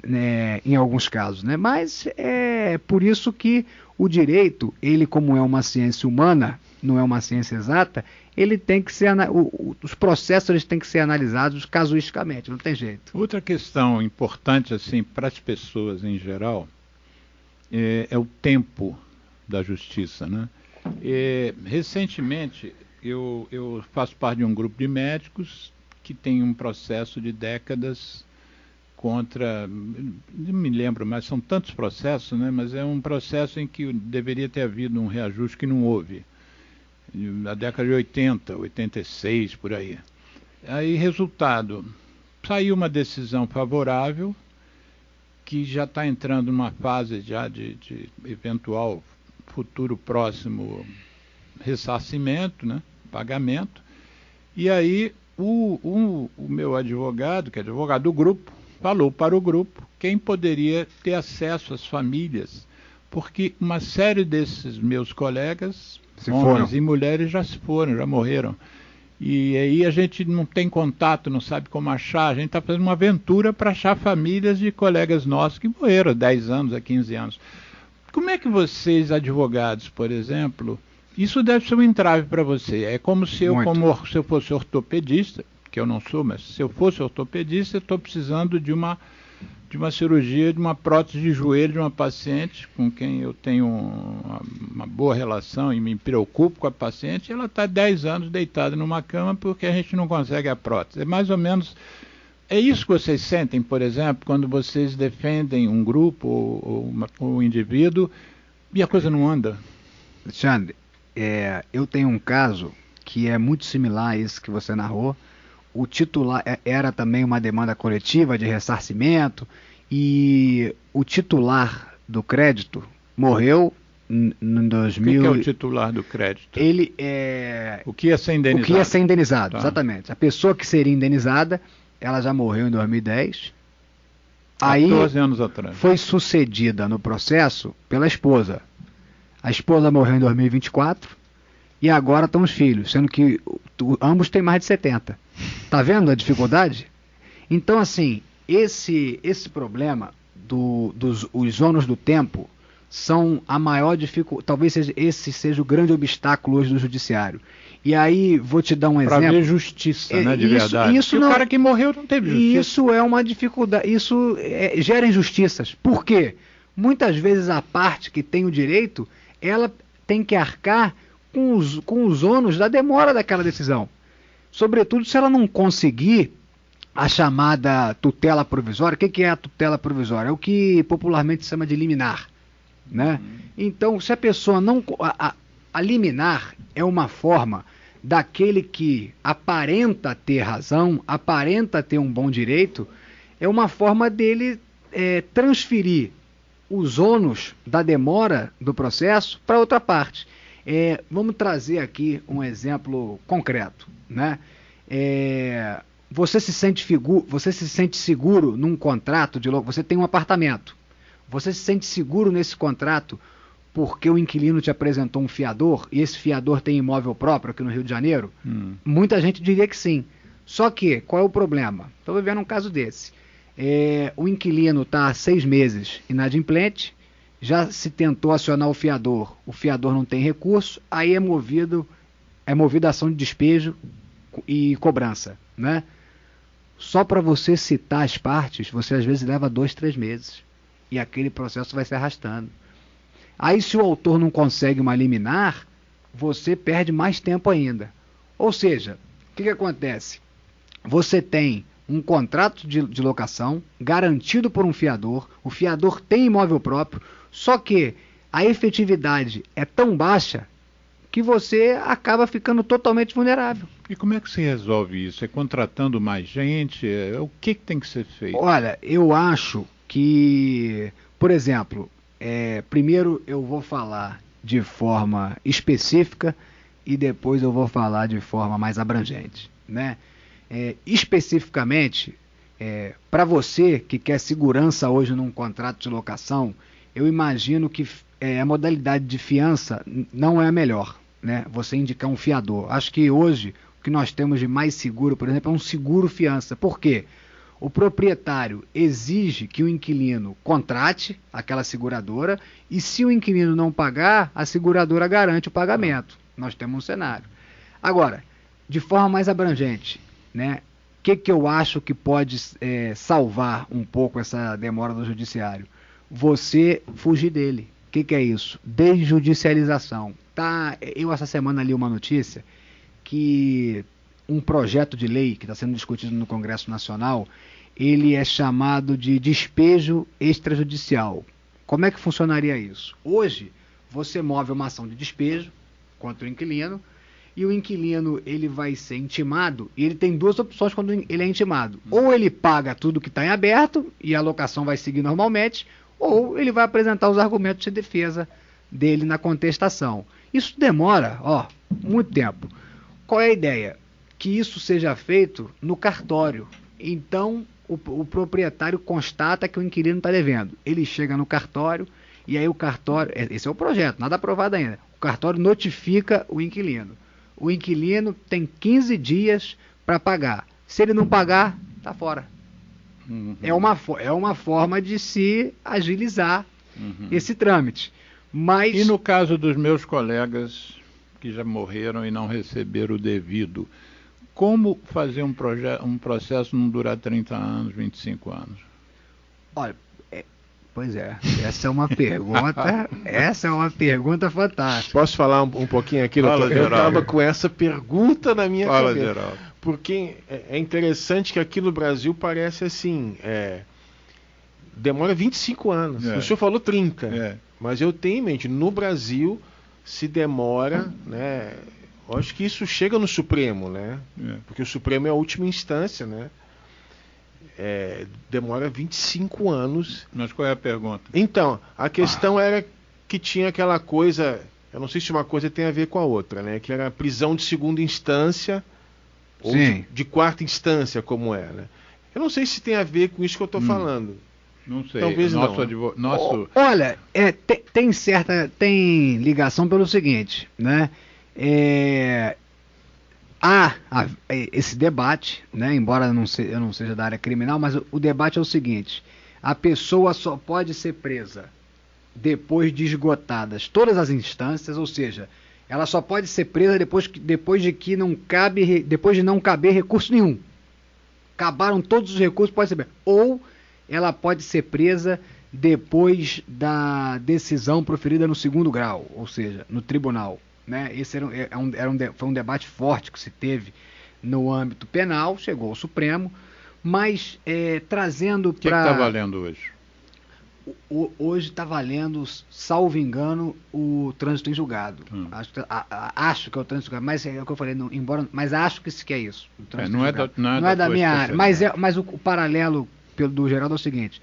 né, em alguns casos, né? Mas é por isso que o direito, ele, como é uma ciência humana, não é uma ciência exata, ele tem que ser, os processos eles têm que ser analisados casuisticamente, não tem jeito. Outra questão importante assim para as pessoas em geral é o tempo da justiça, né? Recentemente eu faço parte de um grupo de médicos que tem um processo de décadas contra, não me lembro, mas são tantos processos, né? Mas é um processo em que deveria ter havido um reajuste que não houve. Na década de 80, 86, por aí. Aí, resultado, saiu uma decisão favorável, que já está entrando numa fase já de eventual futuro próximo ressarcimento, né, pagamento. E aí, o meu advogado, que é advogado do grupo, falou para o grupo quem poderia ter acesso às famílias, porque uma série desses meus colegas, homens e mulheres, já se foram, já morreram. E aí a gente não tem contato, não sabe como achar. A gente está fazendo uma aventura para achar famílias de colegas nossos que morreram há 10 anos, há 15 anos. Como é que vocês, advogados, por exemplo, isso deve ser um entrave para você. É como se eu fosse ortopedista, que eu não sou, mas se eu fosse ortopedista, eu estou precisando de uma cirurgia, de uma prótese de joelho de uma paciente com quem eu tenho uma boa relação e me preocupo com a paciente. Ela está 10 anos deitada numa cama porque a gente não consegue a prótese. É mais ou menos... É isso que vocês sentem, por exemplo, quando vocês defendem um grupo ou um indivíduo e a coisa não anda? Alexandre, eu tenho um caso que é muito similar a esse que você narrou. O titular era também uma demanda coletiva de ressarcimento e o titular do crédito morreu em 2000. O que é o titular do crédito? Ele é... O que ia ser indenizado? O que ia ser indenizado, tá. Exatamente. A pessoa que seria indenizada, ela já morreu em 2010. 14 anos atrás. Foi sucedida no processo pela esposa. A esposa morreu em 2024 e agora estão os filhos, sendo que ambos têm mais de 70. Tá vendo a dificuldade? Então, assim, esse problema os ônus do tempo são a maior dificuldade, talvez esse seja o grande obstáculo hoje do judiciário. E aí, vou te dar um exemplo. Para ver justiça, né, de verdade. Isso não, o cara que morreu não teve justiça. Isso é uma dificuldade, isso gera injustiças. Por quê? Muitas vezes a parte que tem o direito, ela tem que arcar com os ônus da demora daquela decisão. Sobretudo se ela não conseguir a chamada tutela provisória. O que é a tutela provisória? É o que popularmente se chama de liminar, né? Então, se a pessoa não... A liminar é uma forma daquele que aparenta ter razão, aparenta ter um bom direito, é uma forma dele transferir os ônus da demora do processo para outra parte. Vamos trazer aqui um exemplo concreto, né? Você se sente seguro num contrato de locação? Você tem um apartamento. Você se sente seguro nesse contrato porque o inquilino te apresentou um fiador e esse fiador tem imóvel próprio aqui no Rio de Janeiro? Muita gente diria que sim. Só que, qual é o problema? Estou vivendo um caso desse. O inquilino está há 6 meses inadimplente, já se tentou acionar o fiador não tem recurso, aí é movida ação de despejo e cobrança, né? Só para você citar as partes, você às vezes leva 2, 3 meses. E aquele processo vai se arrastando. Aí se o autor não consegue uma liminar, você perde mais tempo ainda. Ou seja, o que acontece? Você tem um contrato de locação garantido por um fiador, o fiador tem imóvel próprio, só que a efetividade é tão baixa que você acaba ficando totalmente vulnerável. E como é que se resolve isso? É contratando mais gente? O que tem que ser feito? Olha, eu acho que, por exemplo, primeiro eu vou falar de forma específica e depois eu vou falar de forma mais abrangente, né? Especificamente, para você que quer segurança hoje num contrato de locação, eu imagino que a modalidade de fiança não é a melhor, né? Você indicar um fiador. Acho que hoje o que nós temos de mais seguro, por exemplo, é um seguro fiança. Por quê? O proprietário exige que o inquilino contrate aquela seguradora e se o inquilino não pagar, a seguradora garante o pagamento. Nós temos um cenário. Agora, de forma mais abrangente, né? O que eu acho que pode salvar um pouco essa demora do judiciário? Você fugir dele. O que é isso? Desjudicialização. Eu essa semana li uma notícia que um projeto de lei que está sendo discutido no Congresso Nacional, ele é chamado de despejo extrajudicial. Como é que funcionaria isso? Hoje, você move uma ação de despejo contra o inquilino, e o inquilino ele vai ser intimado, e ele tem 2 opções quando ele é intimado. Ou ele paga tudo que está em aberto, e a locação vai seguir normalmente, ou ele vai apresentar os argumentos de defesa dele na contestação. Isso demora, muito tempo. Qual é a ideia? Que isso seja feito no cartório. Então, o proprietário constata que o inquilino está devendo. Ele chega no cartório, e aí o cartório... Esse é o projeto, nada aprovado ainda. O cartório notifica o inquilino. O inquilino tem 15 dias para pagar. Se ele não pagar, está fora. É uma forma de se agilizar esse trâmite. Mas... E no caso dos meus colegas que já morreram e não receberam o devido, como fazer um processo não durar 30 anos, 25 anos? Olha, pois é, essa é uma pergunta fantástica. Posso falar um pouquinho aqui? Eu estava com essa pergunta na minha cabeça. Geraldo. Porque é interessante que aqui no Brasil parece assim, demora 25 anos. O senhor falou 30, mas eu tenho em mente, no Brasil se demora, né? Eu acho que isso chega no Supremo, né? Porque o Supremo é a última instância, né? Demora 25 anos. Mas qual é a pergunta? Então, a questão era que tinha aquela coisa, eu não sei se uma coisa tem a ver com a outra, né? Que era a prisão de segunda instância ou de quarta instância, como é, né? Eu não sei se tem a ver com isso que eu estou falando. Não sei. Talvez não. Olha, tem ligação pelo seguinte, né? esse debate, né, embora eu não seja da área criminal, mas o debate é o seguinte: a pessoa só pode ser presa depois de esgotadas todas as instâncias, ou seja, ela só pode ser presa depois de não caber recurso nenhum. Acabaram todos os recursos, pode ser presa. Ou ela pode ser presa depois da decisão proferida no segundo grau, ou seja, no tribunal. Né? Esse foi um debate forte que se teve no âmbito penal, chegou ao Supremo, mas trazendo para... O que está valendo hoje? Hoje está valendo, salvo engano, o trânsito em julgado. Acho que é o trânsito em julgado, mas é o que eu falei, mas acho que é isso. Não é da minha área, mas o paralelo do Geraldo é o seguinte: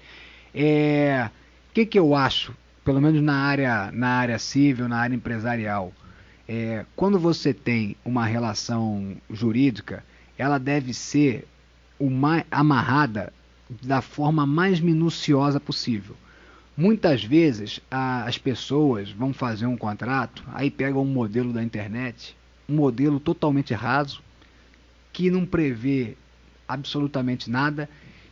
que eu acho, pelo menos na área civil, na área empresarial, quando você tem uma relação jurídica, ela deve ser amarrada da forma mais minuciosa possível. Muitas vezes as pessoas vão fazer um contrato, aí pegam um modelo da internet, um modelo totalmente raso, que não prevê absolutamente nada,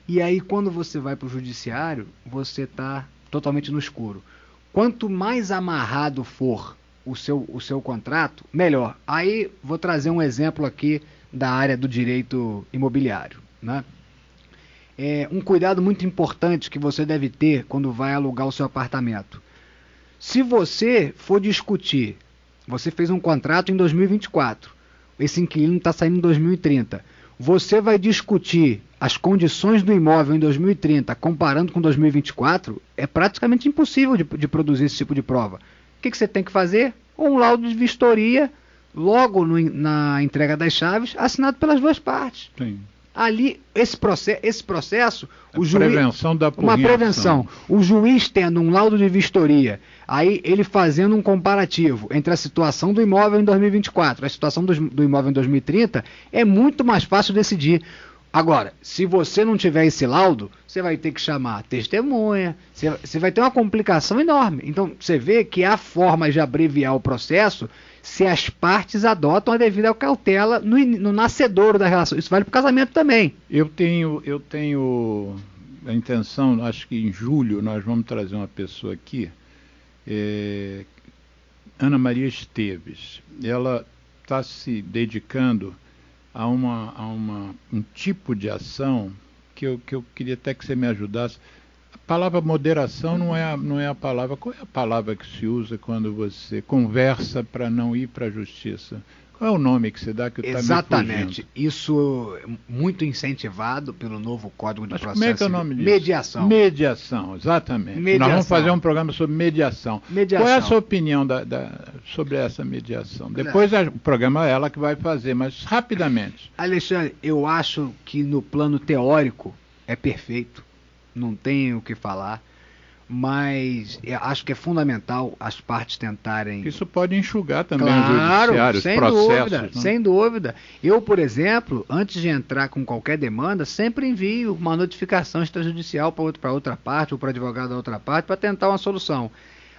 e aí quando você vai para o judiciário, você está totalmente no escuro. Quanto mais amarrado for o seu contrato, melhor. Aí vou trazer um exemplo aqui da área do direito imobiliário, né? Um cuidado muito importante que você deve ter quando vai alugar o seu apartamento. Se você for discutir, você fez um contrato em 2024, esse inquilino está saindo em 2030, você vai discutir as condições do imóvel em 2030 comparando com 2024, é praticamente impossível de produzir esse tipo de prova. O que você tem que fazer? Um laudo de vistoria, logo na entrega das chaves, assinado pelas duas partes. Sim. Ali, esse processo, o juiz, prevenção da uma prevenção. O juiz tendo um laudo de vistoria, aí ele fazendo um comparativo entre a situação do imóvel em 2024 e a situação do imóvel em 2030, é muito mais fácil decidir. Agora, se você não tiver esse laudo, você vai ter que chamar testemunha, você vai ter uma complicação enorme. Então, você vê que há formas de abreviar o processo se as partes adotam a devida cautela no nascedouro da relação. Isso vale para o casamento também. Eu tenho a intenção, acho que em julho nós vamos trazer uma pessoa aqui, Ana Maria Esteves. Ela está se dedicando a um tipo de ação que eu queria até que você me ajudasse. A palavra moderação não é a palavra. Qual é a palavra que se usa quando você conversa para não ir para a justiça? Qual é o nome que você dá que está me fugindo? Exatamente. Isso é muito incentivado pelo novo Código de Processo. Como é que é o nome disso? Mediação. Mediação, exatamente. Mediação. Nós vamos fazer um programa sobre mediação. Qual é a sua opinião sobre essa mediação? Depois o programa é ela que vai fazer, mas rapidamente. Alexandre, eu acho que no plano teórico é perfeito. Não tenho o que falar. Mas acho que é fundamental as partes tentarem... Isso pode enxugar também o judiciário, os processos. Dúvida, sem dúvida. Eu, por exemplo, antes de entrar com qualquer demanda, sempre envio uma notificação extrajudicial para outra parte, ou para advogado da outra parte, para tentar uma solução.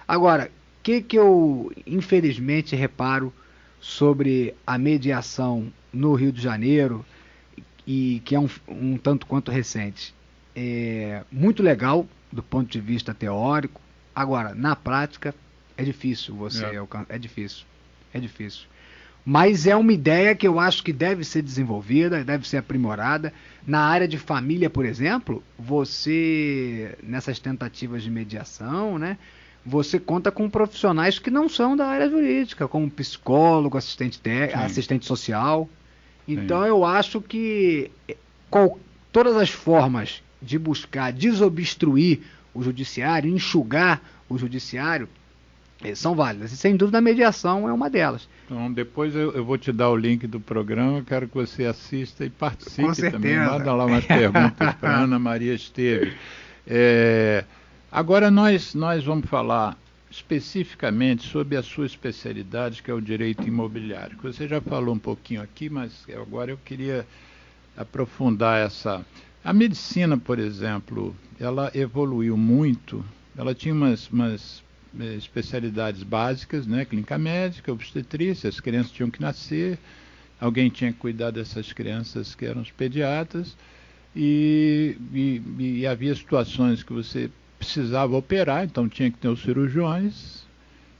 Agora, o que eu, infelizmente, reparo sobre a mediação no Rio de Janeiro, e que é um tanto quanto recente? É muito legal do ponto de vista teórico. Agora, na prática, é difícil é difícil. Mas é uma ideia que eu acho que deve ser desenvolvida, deve ser aprimorada. Na área de família, por exemplo, você, nessas tentativas de mediação, né, você conta com profissionais que não são da área jurídica, como psicólogo, assistente social. Então, eu acho que todas as formas de buscar desobstruir o judiciário, enxugar o judiciário, são válidas. E sem dúvida a mediação é uma delas. Então depois eu vou te dar o link do programa, quero que você assista e participe também. Manda lá umas perguntas para Ana Maria Esteves. Agora nós vamos falar especificamente sobre a sua especialidade, que é o direito imobiliário. Você já falou um pouquinho aqui, mas agora eu queria aprofundar essa... A medicina, por exemplo, ela evoluiu muito. Ela tinha umas especialidades básicas, né? Clínica médica, obstetrícia, as crianças tinham que nascer, alguém tinha que cuidar dessas crianças que eram os pediatras, e havia situações que você precisava operar, então tinha que ter os cirurgiões,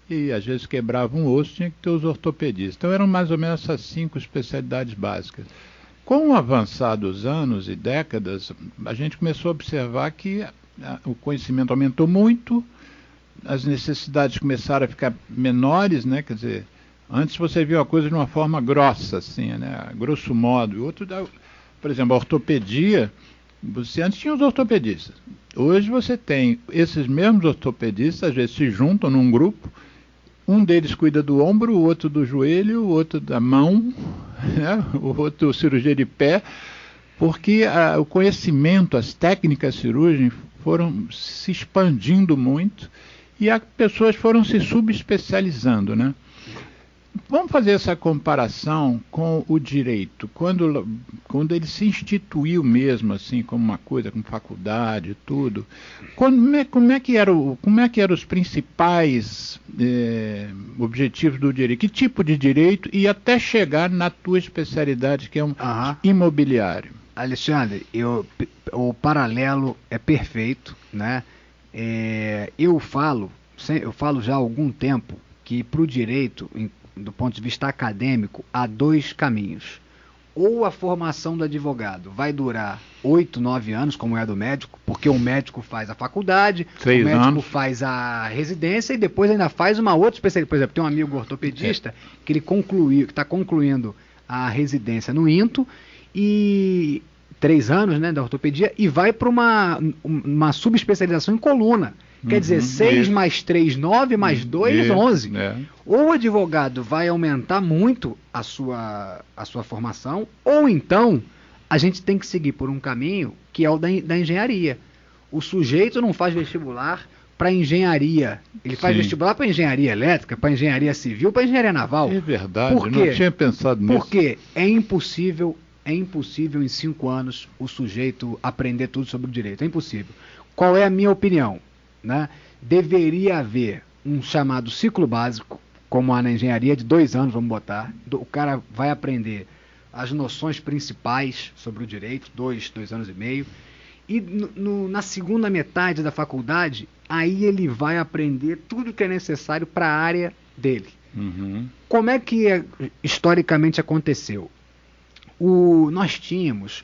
e às vezes quebrava um osso, tinha que ter os ortopedistas. Então eram mais ou menos essas 5 especialidades básicas. Com o avançar dos anos e décadas, a gente começou a observar que o conhecimento aumentou muito, as necessidades começaram a ficar menores, né? Quer dizer, antes você via a coisa de uma forma grossa, assim, né? Grosso modo. E outro, por exemplo, a ortopedia, você antes tinha os ortopedistas. Hoje você tem esses mesmos ortopedistas, às vezes se juntam num grupo, um deles cuida do ombro, o outro do joelho, o outro da mão, né? O outro cirurgia de pé, porque o conhecimento, as técnicas cirúrgicas foram se expandindo muito e as pessoas foram se subespecializando, né? Vamos fazer essa comparação com o direito. Quando ele se instituiu mesmo, assim, como uma coisa, com faculdade e tudo, como é que eram os principais objetivos do direito? Que tipo de direito? E até chegar na tua especialidade, que é um imobiliário. Alexandre, o paralelo é perfeito, né? Eu falo já há algum tempo que para o direito, do ponto de vista acadêmico, há 2 caminhos. Ou a formação do advogado vai durar 8, 9 anos, como é a do médico, porque o médico faz a faculdade, o médico faz a residência e depois ainda faz uma outra especialidade. Por exemplo, tem um amigo ortopedista que que está concluindo a residência no INTO, e 3 anos, né, da ortopedia, e vai para uma subespecialização em coluna. Quer dizer, 6 mais 3, 9, mais 2, 11. Ou o advogado vai aumentar muito a sua formação, ou então a gente tem que seguir por um caminho que é o da engenharia. O sujeito não faz vestibular para engenharia. Ele faz vestibular para engenharia elétrica, para engenharia civil, para engenharia naval. É verdade, eu não tinha pensado nisso. Porque é impossível em 5 anos o sujeito aprender tudo sobre o direito. É impossível. Qual é a minha opinião? Né? Deveria haver um chamado ciclo básico, como há na engenharia, de 2 anos, vamos botar. O cara vai aprender as noções principais sobre o direito, 2 anos e meio. E na segunda metade da faculdade, aí ele vai aprender tudo que é necessário para a área dele. Como é que historicamente aconteceu? Nós tínhamos,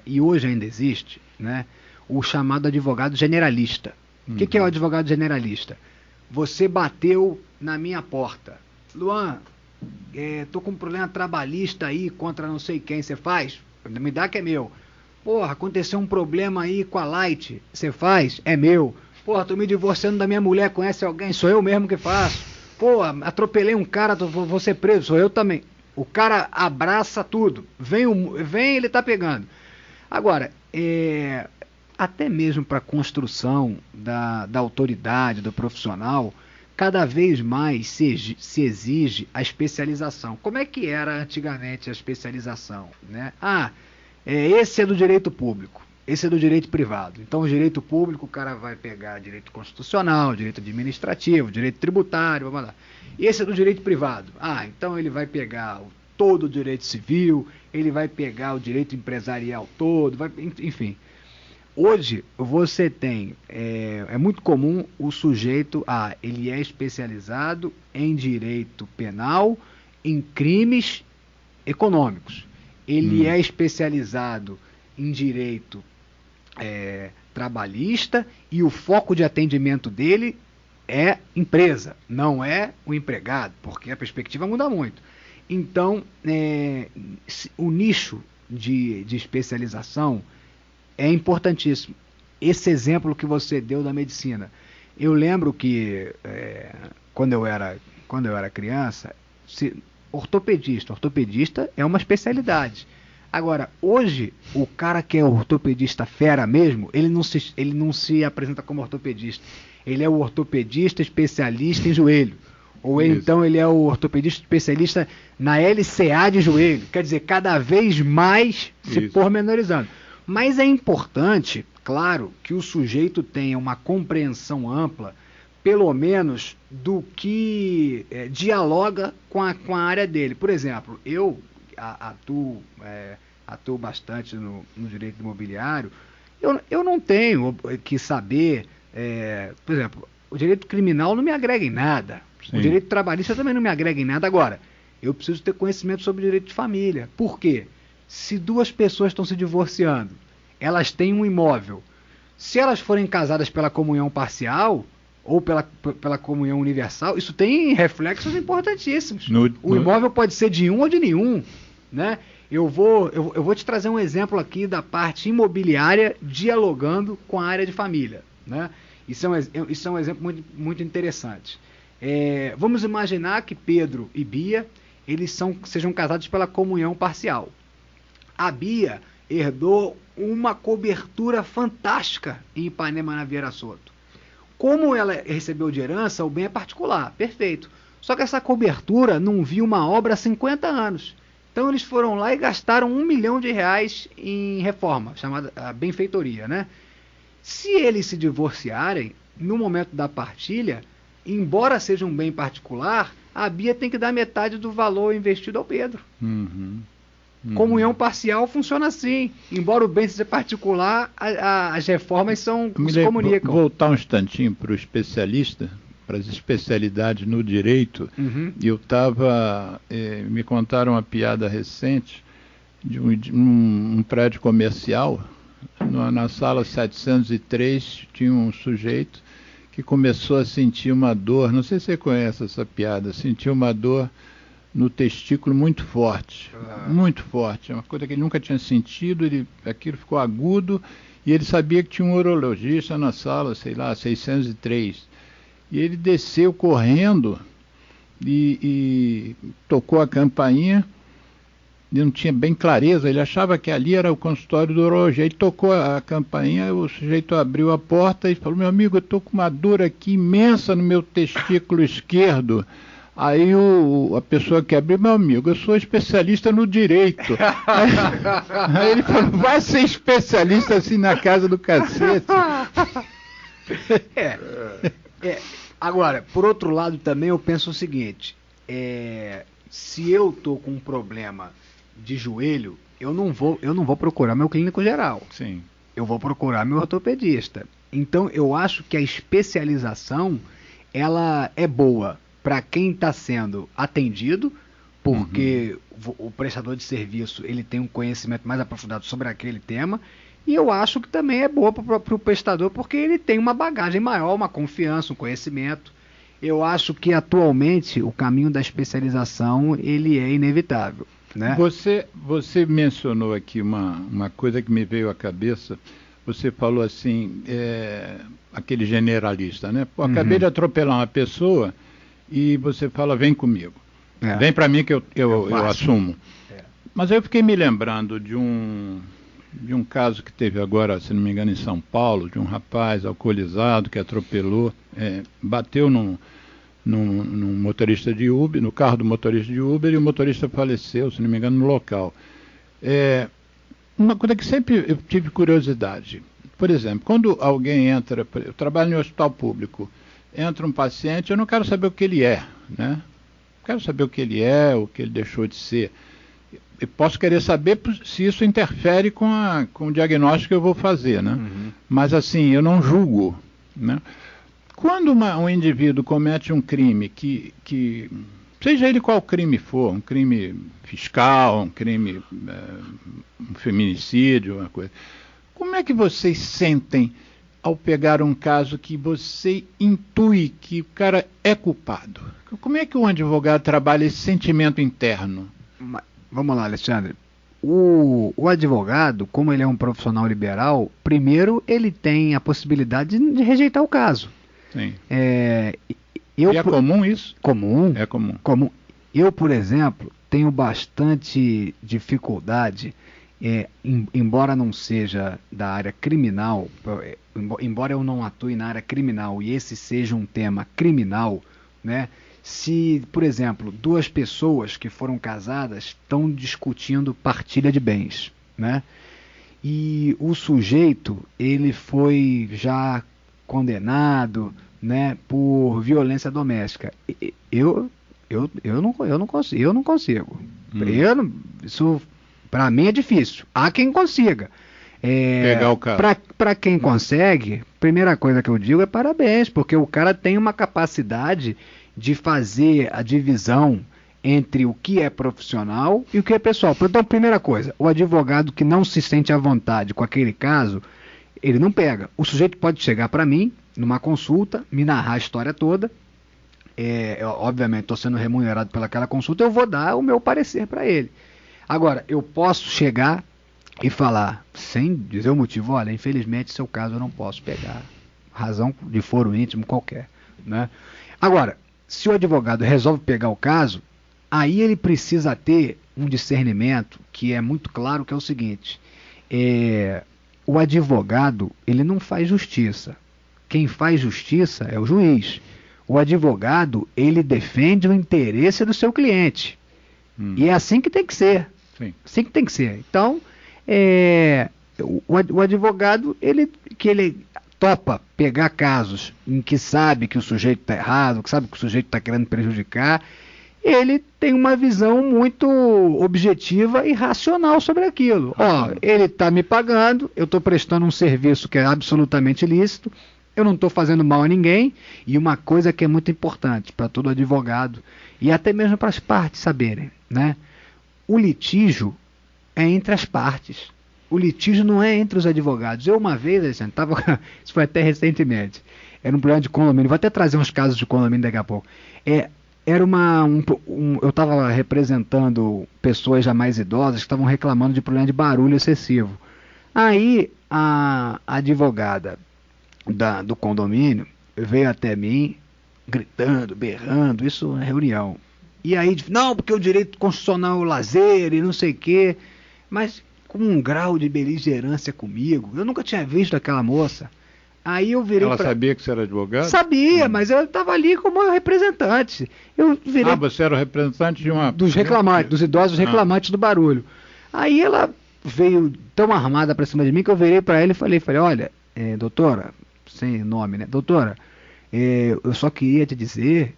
e hoje ainda existe, né, o chamado advogado generalista. O que é o advogado generalista? Você bateu na minha porta. Luan, tô com um problema trabalhista aí contra não sei quem. Você faz? Me dá que é meu. Porra, aconteceu um problema aí com a Light. Você faz? É meu. Porra, tô me divorciando da minha mulher. Conhece alguém? Sou eu mesmo que faço. Porra, atropelei um cara, vou ser preso. Sou eu também. O cara abraça tudo. Vem, ele tá pegando. Agora, até mesmo para a construção da autoridade, do profissional, cada vez mais se exige a especialização. Como é que era antigamente a especialização? Né? Esse é do direito público, esse é do direito privado. Então, o direito público, o cara vai pegar direito constitucional, direito administrativo, direito tributário, vamos lá. Esse é do direito privado. Então ele vai pegar todo o direito civil, ele vai pegar o direito empresarial todo, enfim. Hoje, você tem, é muito comum o sujeito, ele é especializado em direito penal, em crimes econômicos. Ele é especializado em direito trabalhista e o foco de atendimento dele é empresa, não é o empregado, porque a perspectiva muda muito. Então, o nicho de especialização é importantíssimo. Esse exemplo que você deu da medicina. Eu lembro que quando eu era criança, ortopedista é uma especialidade. Agora, hoje, o cara que é ortopedista fera mesmo, ele não se apresenta como ortopedista. Ele é o ortopedista especialista em joelho. Ou então ele é o ortopedista especialista na LCA de joelho. Quer dizer, cada vez mais se pormenorizando. Mas é importante, claro, que o sujeito tenha uma compreensão ampla, pelo menos, do que dialoga com a área dele. Por exemplo, eu, atuo bastante no direito imobiliário, eu não tenho que saber, por exemplo, o direito criminal não me agrega em nada. Sim. O direito trabalhista também não me agrega em nada. Agora, eu preciso ter conhecimento sobre o direito de família. Por quê? Se duas pessoas estão se divorciando, elas têm um imóvel. Se elas forem casadas pela comunhão parcial ou pela comunhão universal, isso tem reflexos importantíssimos. O imóvel pode ser de um ou de nenhum, né? Eu vou te trazer um exemplo aqui da parte imobiliária dialogando com a área de família, né? Isso é um exemplo muito, muito interessante. Vamos imaginar que Pedro e Bia sejam casados pela comunhão parcial. A Bia herdou uma cobertura fantástica em Ipanema, na Vieira Soto. Como ela recebeu de herança, o bem é particular, perfeito. Só que essa cobertura não viu uma obra há 50 anos. Então eles foram lá e gastaram R$1 milhão em reforma, chamada benfeitoria, né? Se eles se divorciarem, no momento da partilha, embora seja um bem particular, a Bia tem que dar metade do valor investido ao Pedro. Comunhão parcial funciona assim. Embora o bem seja particular, as reformas se comunicam. Vou voltar um instantinho para o especialista, para as especialidades no direito. E eu estava... me contaram uma piada recente de um prédio comercial. Na sala 703 tinha um sujeito que começou a sentir uma dor. Não sei se você conhece essa piada. Sentiu uma dor no testículo muito forte, muito forte, é uma coisa que ele nunca tinha sentido, aquilo ficou agudo, e ele sabia que tinha um urologista na sala, sei lá, 603, e ele desceu correndo e tocou a campainha, e não tinha bem clareza, ele achava que ali era o consultório do urologista, ele tocou a campainha, o sujeito abriu a porta e falou: meu amigo, eu estou com uma dor aqui imensa no meu testículo esquerdo. Aí a pessoa que abriu: meu amigo, eu sou especialista no direito. Aí ele falou: vai ser especialista assim na casa do cacete. Agora, por outro lado também eu penso o seguinte, se eu estou com um problema de joelho, eu não vou procurar meu clínico geral. Sim. Eu vou procurar meu ortopedista. Então eu acho que a especialização ela é boa para quem está sendo atendido, porque o prestador de serviço ele tem um conhecimento mais aprofundado sobre aquele tema, e eu acho que também é boa para o prestador, porque ele tem uma bagagem maior, uma confiança, um conhecimento. Eu acho que atualmente o caminho da especialização ele é inevitável, né? Você mencionou aqui uma coisa que me veio à cabeça. Você falou assim, aquele generalista, né? Pô, acabei de atropelar uma pessoa, e você fala: vem comigo, vem para mim que eu assumo. Mas eu fiquei me lembrando de um caso que teve agora, se não me engano, em São Paulo, de um rapaz alcoolizado que atropelou, bateu num motorista de Uber, no carro do motorista de Uber, e o motorista faleceu, se não me engano, no local. Uma coisa que sempre eu tive curiosidade, por exemplo, quando alguém entra, eu trabalho em hospital público, entra um paciente, eu não quero saber o que ele é, né? Quero saber o que ele é, o que ele deixou de ser. Eu posso querer saber se isso interfere com o diagnóstico que eu vou fazer, né? Mas assim, eu não julgo, né? Quando um indivíduo comete um crime que seja ele qual crime for, um crime fiscal, um crime, um feminicídio, uma coisa, como é que vocês sentem ao pegar um caso que você intui que o cara é culpado? Como é que um advogado trabalha esse sentimento interno? Vamos lá, Alexandre. O advogado, como ele é um profissional liberal, primeiro ele tem a possibilidade de rejeitar o caso. Sim. É comum isso? Comum. É comum. Eu, por exemplo, tenho bastante dificuldade, embora não seja da área criminal, embora eu não atue na área criminal e esse seja um tema criminal, né? Se, por exemplo, duas pessoas que foram casadas estão discutindo partilha de bens, né? E o sujeito, ele foi já condenado, né, por violência doméstica. Eu Eu não consigo. Isso para mim é difícil. Há quem consiga. Pegar o caso. Para quem consegue, primeira coisa que eu digo é parabéns, porque o cara tem uma capacidade de fazer a divisão entre o que é profissional e o que é pessoal. Então, primeira coisa, o advogado que não se sente à vontade com aquele caso, ele não pega. O sujeito pode chegar para mim, numa consulta, me narrar a história toda. Obviamente, estou sendo remunerado pelaquela consulta, eu vou dar o meu parecer para ele. Agora, eu posso chegar e falar, sem dizer o motivo, olha, infelizmente, seu caso eu não posso pegar. Razão de foro íntimo qualquer. Né? Agora, se o advogado resolve pegar o caso, aí ele precisa ter um discernimento que é muito claro, que é o seguinte: o advogado, ele não faz justiça. Quem faz justiça é o juiz. O advogado, ele defende o interesse do seu cliente. E é assim que tem que ser. Sim. Assim que tem que ser. Então, o advogado, ele topa pegar casos em que sabe que o sujeito está errado, que sabe que o sujeito está querendo prejudicar, ele tem uma visão muito objetiva e racional sobre aquilo. Ele está me pagando, eu estou prestando um serviço que é absolutamente ilícito, eu não estou fazendo mal a ninguém, e uma coisa que é muito importante para todo advogado, e até mesmo para as partes saberem, né? O litígio é entre as partes. O litígio não é entre os advogados. Eu uma vez, Alexandre, isso foi até recentemente, era um problema de condomínio, vou até trazer uns casos de condomínio daqui a pouco. Era eu estava representando pessoas já mais idosas que estavam reclamando de problema de barulho excessivo. Aí a advogada do condomínio veio até mim, gritando, berrando, isso na reunião. E aí, não, porque o direito constitucional é o lazer e não sei o quê, mas com um grau de beligerância comigo, eu nunca tinha visto aquela moça. Aí eu virei. Ela sabia que você era advogado? Sabia, mas eu estava ali como representante. Eu virei. Você era o representante de uma. Dos reclamantes, dos idosos reclamantes do barulho. Aí ela veio tão armada para cima de mim que eu virei para ela e falei, olha, doutora, sem nome, né? Doutora, eu só queria te dizer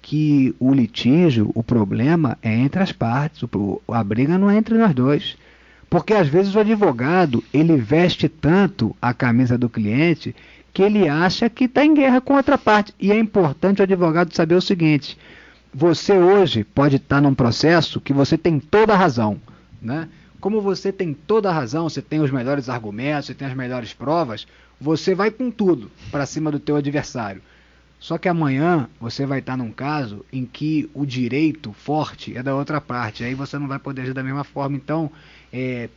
que o litígio, o problema é entre as partes, a briga não é entre nós dois. Porque às vezes o advogado, ele veste tanto a camisa do cliente que ele acha que está em guerra com outra parte. E é importante o advogado saber o seguinte: você hoje pode estar num processo que você tem toda a razão, né? Como você tem toda a razão, você tem os melhores argumentos, você tem as melhores provas, você vai com tudo para cima do teu adversário. Só que amanhã você vai estar num caso em que o direito forte é da outra parte, aí você não vai poder agir da mesma forma. Então,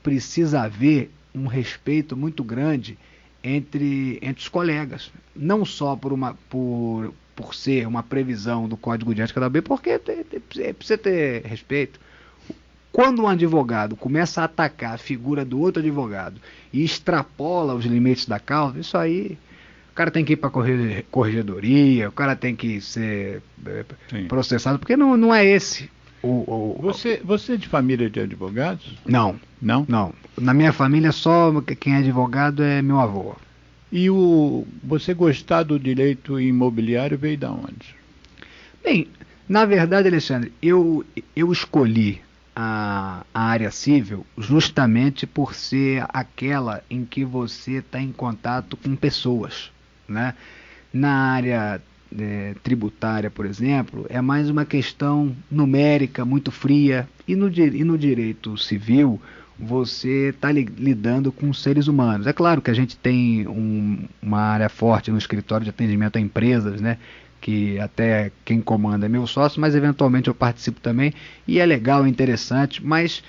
precisa haver um respeito muito grande entre os colegas, não só por ser uma previsão do Código de Ética da OAB, porque precisa ter respeito. Quando um advogado começa a atacar a figura do outro advogado e extrapola os limites da causa, isso aí, o cara tem que ir para a corregedoria, o cara tem que ser processado, porque não é esse. Você é de família de advogados? Não. Não? Não. Na minha família só quem é advogado é meu avô. E você gostar do direito imobiliário veio de onde? Bem, na verdade, Alexandre, eu escolhi a área civil justamente por ser aquela em que você está em contato com pessoas, né? Na área tributária, por exemplo, é mais uma questão numérica, muito fria, e no direito civil você está lidando com seres humanos. É claro que a gente tem uma área forte no escritório de atendimento a empresas, né? Que até quem comanda é meu sócio, mas eventualmente eu participo também, e é legal, é interessante, mas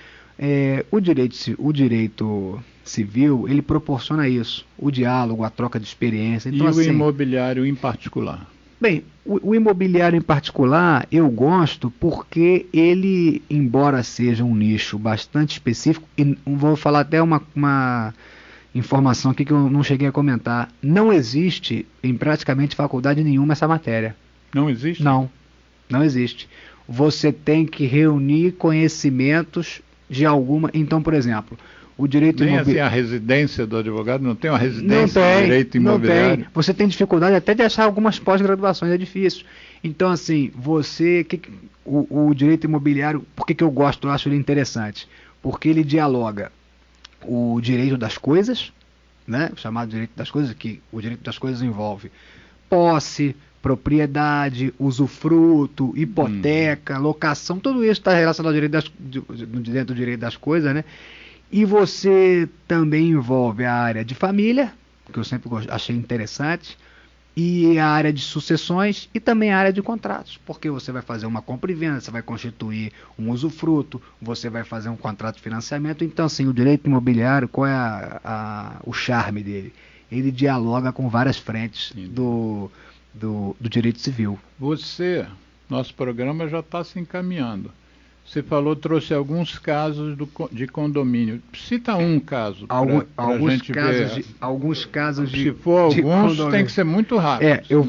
o direito civil, ele proporciona isso, o diálogo, a troca de experiência. Então, e o imobiliário em particular? Bem, o imobiliário em particular eu gosto porque ele, embora seja um nicho bastante específico, e vou falar até uma informação aqui que eu não cheguei a comentar, não existe em praticamente faculdade nenhuma essa matéria. Não existe? Não existe. Você tem que reunir conhecimentos de alguma... Então, por exemplo, o direito imobiliário... Nem assim a residência do advogado, não tem uma residência de direito imobiliário? Não tem. Você tem dificuldade até de achar algumas pós-graduações, é difícil. Então, assim, o direito imobiliário, por que eu gosto, eu acho ele interessante? Porque ele dialoga o direito das coisas, né? O chamado direito das coisas, que o direito das coisas envolve posse, propriedade, usufruto, hipoteca, locação, tudo isso está relacionado ao dentro do direito das coisas, né? E você também envolve a área de família, que eu sempre achei interessante, e a área de sucessões e também a área de contratos, porque você vai fazer uma compra e venda, você vai constituir um usufruto, você vai fazer um contrato de financiamento. Então, assim, o direito imobiliário, qual é o charme dele? Ele dialoga com várias frentes do direito civil. Nosso programa já está se encaminhando. Você trouxe alguns casos de condomínio. Cita um caso alguns casos de Se for alguns, tem que ser muito rápido. Eu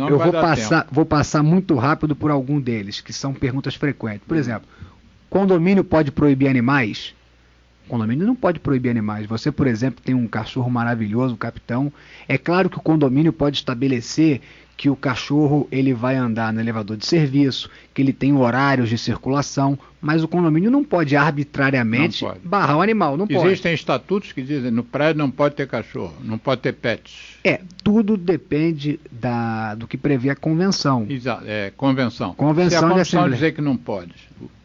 vou passar muito rápido por algum deles, que são perguntas frequentes. Por exemplo, condomínio pode proibir animais? Condomínio não pode proibir animais. Você, por exemplo, tem um cachorro maravilhoso, o capitão. É claro que o condomínio pode estabelecer que o cachorro ele vai andar no elevador de serviço, que ele tem horários de circulação, mas o condomínio não pode arbitrariamente barrar o animal, não pode. Existem estatutos que dizem no prédio não pode ter cachorro, não pode ter pets. Tudo depende do que prevê a convenção. Exato, convenção. Se a convenção dizer que não pode,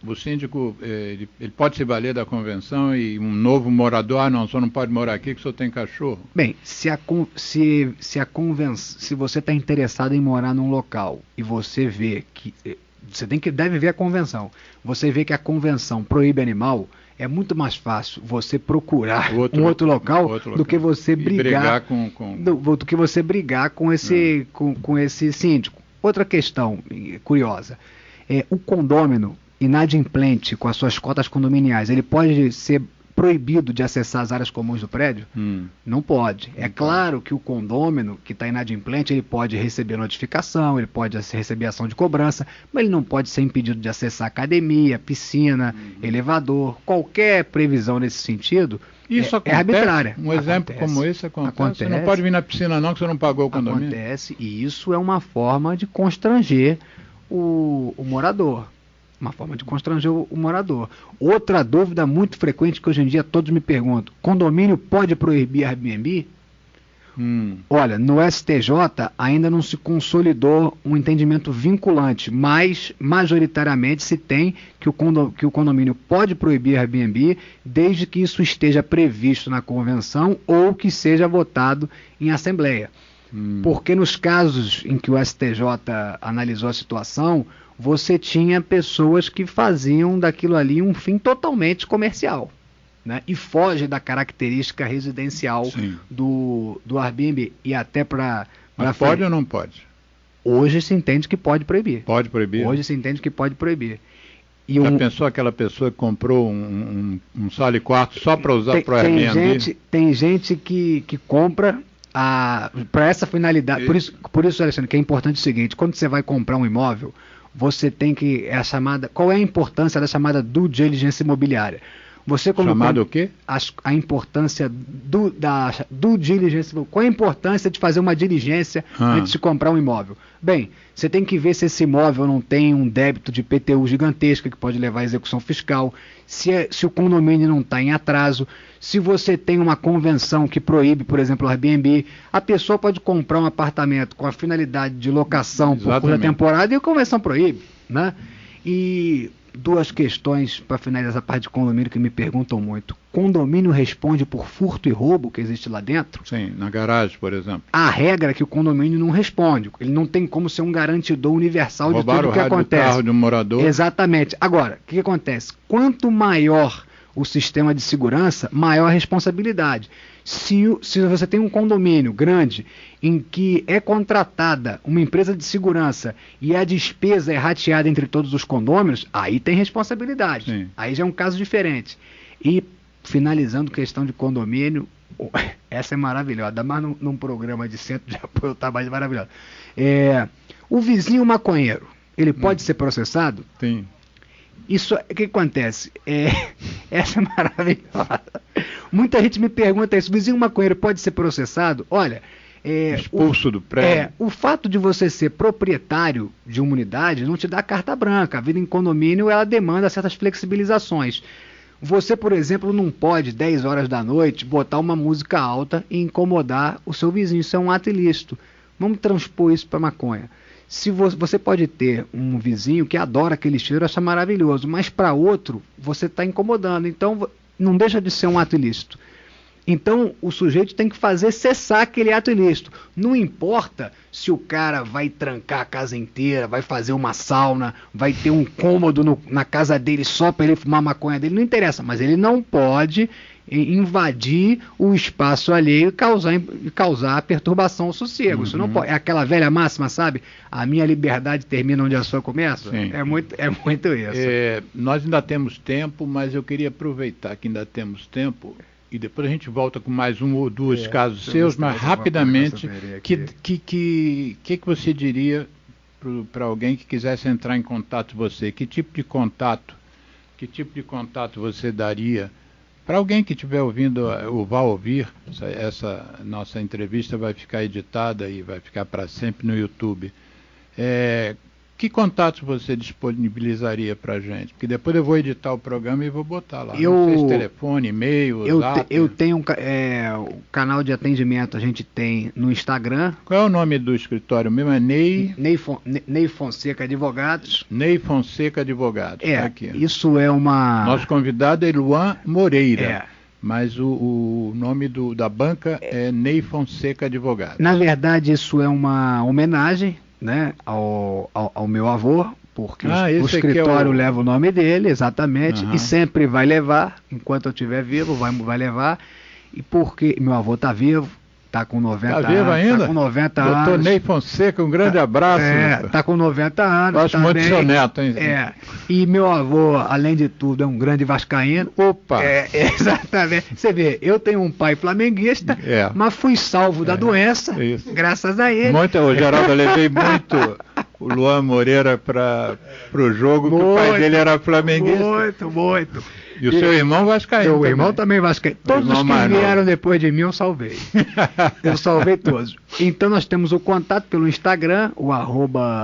o síndico ele pode se valer da convenção e um novo morador, só não pode morar aqui que só tem cachorro. Bem, se você está interessado em morar num local e você vê que deve ver a convenção. Você vê que a convenção proíbe animal, é muito mais fácil você procurar um outro local do que você brigar do que você brigar com esse síndico. Outra questão curiosa, o condômino inadimplente com as suas cotas condominiais, ele pode ser proibido de acessar as áreas comuns do prédio? Não pode. É claro que o condômino que está inadimplente, ele pode receber notificação, ele pode receber ação de cobrança, mas ele não pode ser impedido de acessar academia, piscina, elevador, qualquer previsão nesse sentido. Isso acontece, arbitrária. Um exemplo como esse acontece. Você não pode vir na piscina não, que você não pagou o condomínio. Acontece, e isso é uma forma de constranger o morador. Uma forma de constranger o morador. Outra dúvida muito frequente que hoje em dia todos me perguntam: condomínio pode proibir Airbnb? Olha, no STJ ainda não se consolidou um entendimento vinculante, mas majoritariamente se tem que o condomínio pode proibir Airbnb desde que isso esteja previsto na convenção ou que seja votado em assembleia. Porque nos casos em que o STJ analisou a situação, você tinha pessoas que faziam daquilo ali um fim totalmente comercial, né? E foge da característica residencial do Airbnb. E até para... Mas pode ou não pode? Hoje se entende que pode proibir. Pode proibir? Hoje se entende que pode proibir. E pensou aquela pessoa que comprou um sala e quarto só para usar para o Airbnb? Tem gente que compra para essa finalidade. Por isso, Alexandre, que é importante o seguinte: quando você vai comprar um imóvel, você tem que... qual é a importância da chamada due diligence imobiliária? Chamado o quê? A importância da due diligence. Qual é a importância de fazer uma diligência antes de comprar um imóvel? Bem, você tem que ver se esse imóvel não tem um débito de IPTU gigantesca que pode levar à execução fiscal, se o condomínio não está em atraso, se você tem uma convenção que proíbe, por exemplo, o Airbnb. A pessoa pode comprar um apartamento com a finalidade de locação por curta temporada e a convenção proíbe, né? E duas questões para finalizar essa parte de condomínio que me perguntam muito. Condomínio responde por furto e roubo que existe lá dentro? Sim, na garagem, por exemplo. A regra é que o condomínio não responde. Ele não tem como ser um garantidor universal Roubaram de tudo o que acontece. Do carro de um morador. Exatamente. Agora, o que acontece? Quanto maior o sistema de segurança, maior a responsabilidade. Se você tem um condomínio grande em que é contratada uma empresa de segurança e a despesa é rateada entre todos os condôminos, aí tem responsabilidade. Sim. Aí já é um caso diferente. E, finalizando questão de condomínio, essa é maravilhosa, ainda mais num programa de centro de apoio ao trabalho maravilhoso. O vizinho maconheiro, ele pode ser processado? Sim. Isso, o que acontece? Essa é maravilhosa. Muita gente me pergunta isso, vizinho maconheiro pode ser processado? Olha, expulso do prédio. O fato de você ser proprietário de uma unidade não te dá carta branca. A vida em condomínio, ela demanda certas flexibilizações. Você, por exemplo, não pode, 10 horas da noite, botar uma música alta e incomodar o seu vizinho. Isso é um ato ilícito. Vamos transpor isso para maconha. Se você pode ter um vizinho que adora aquele cheiro, acha maravilhoso, mas para outro você está incomodando, então não deixa de ser um ato ilícito. Então o sujeito tem que fazer cessar aquele ato ilícito. Não importa se o cara vai trancar a casa inteira, vai fazer uma sauna, vai ter um cômodo na casa dele só para ele fumar maconha dele, não interessa, mas ele não pode invadir o espaço alheio e causar perturbação ao sossego. Isso não pode. É aquela velha máxima, sabe? A minha liberdade termina onde a sua começa. Sim. É muito isso. Nós ainda temos tempo, mas eu queria aproveitar que ainda temos tempo e depois a gente volta com mais um ou dois casos seus, mas rapidamente, que você diria para alguém que quisesse entrar em contato com você? Que tipo de contato você daria? Para alguém que estiver ouvindo ou vai ouvir, essa nossa entrevista vai ficar editada e vai ficar para sempre no YouTube. Que contatos você disponibilizaria para a gente? Porque depois eu vou editar o programa e vou botar lá. Não sei se telefone, e-mail, zap. Eu tenho o canal de atendimento, a gente tem no Instagram. Qual é o nome do escritório mesmo? É Ney Fonseca Advogados. Ney Fonseca Advogados. Aqui. Isso é uma... Nosso convidado é Luan Moreira. Mas o nome da banca é Ney Fonseca Advogados. Na verdade, isso é uma homenagem, né, ao meu avô, porque o escritório leva o nome dele, exatamente, e sempre vai levar, enquanto eu estiver vivo, vai levar, e porque meu avô está vivo, está com 90 anos. Está vivo ainda? Está com 90 anos. Doutor Ney Fonseca, um grande abraço. Está com 90 anos. Gosto muito do seu neto, hein? E meu avô, além de tudo, é um grande vascaíno. Opa! Exatamente. Você vê, eu tenho um pai flamenguista, mas fui salvo da doença, graças a ele. Geraldo, eu levei muito o Luan Moreira para o jogo, que o pai dele era flamenguista. Muito. E o seu irmão vascaíno? Meu irmão também vascaíno. Todos os que vieram depois de mim eu salvei. Eu salvei todos. Então nós temos o contato pelo Instagram, o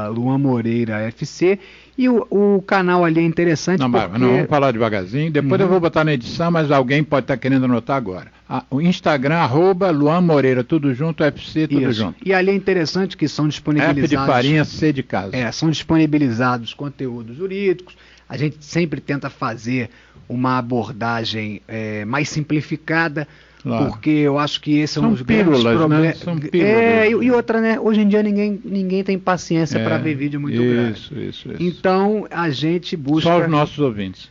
@LuanMoreiraFC, e o canal ali é interessante. Não, vamos falar devagarzinho. Depois eu vou botar na edição, mas alguém pode estar querendo anotar agora. O Instagram, @LuanMoreira, tudo junto, FC, tudo junto. E ali é interessante que são disponibilizados... F de farinha, C de casa. São disponibilizados conteúdos jurídicos. A gente sempre tenta fazer uma abordagem mais simplificada, porque eu acho que esse é um dos grandes problemas. Né? São pílulas. E outra, né? Hoje em dia ninguém tem paciência para ver vídeo muito grande. Isso. Então a gente busca... Só os nossos ouvintes.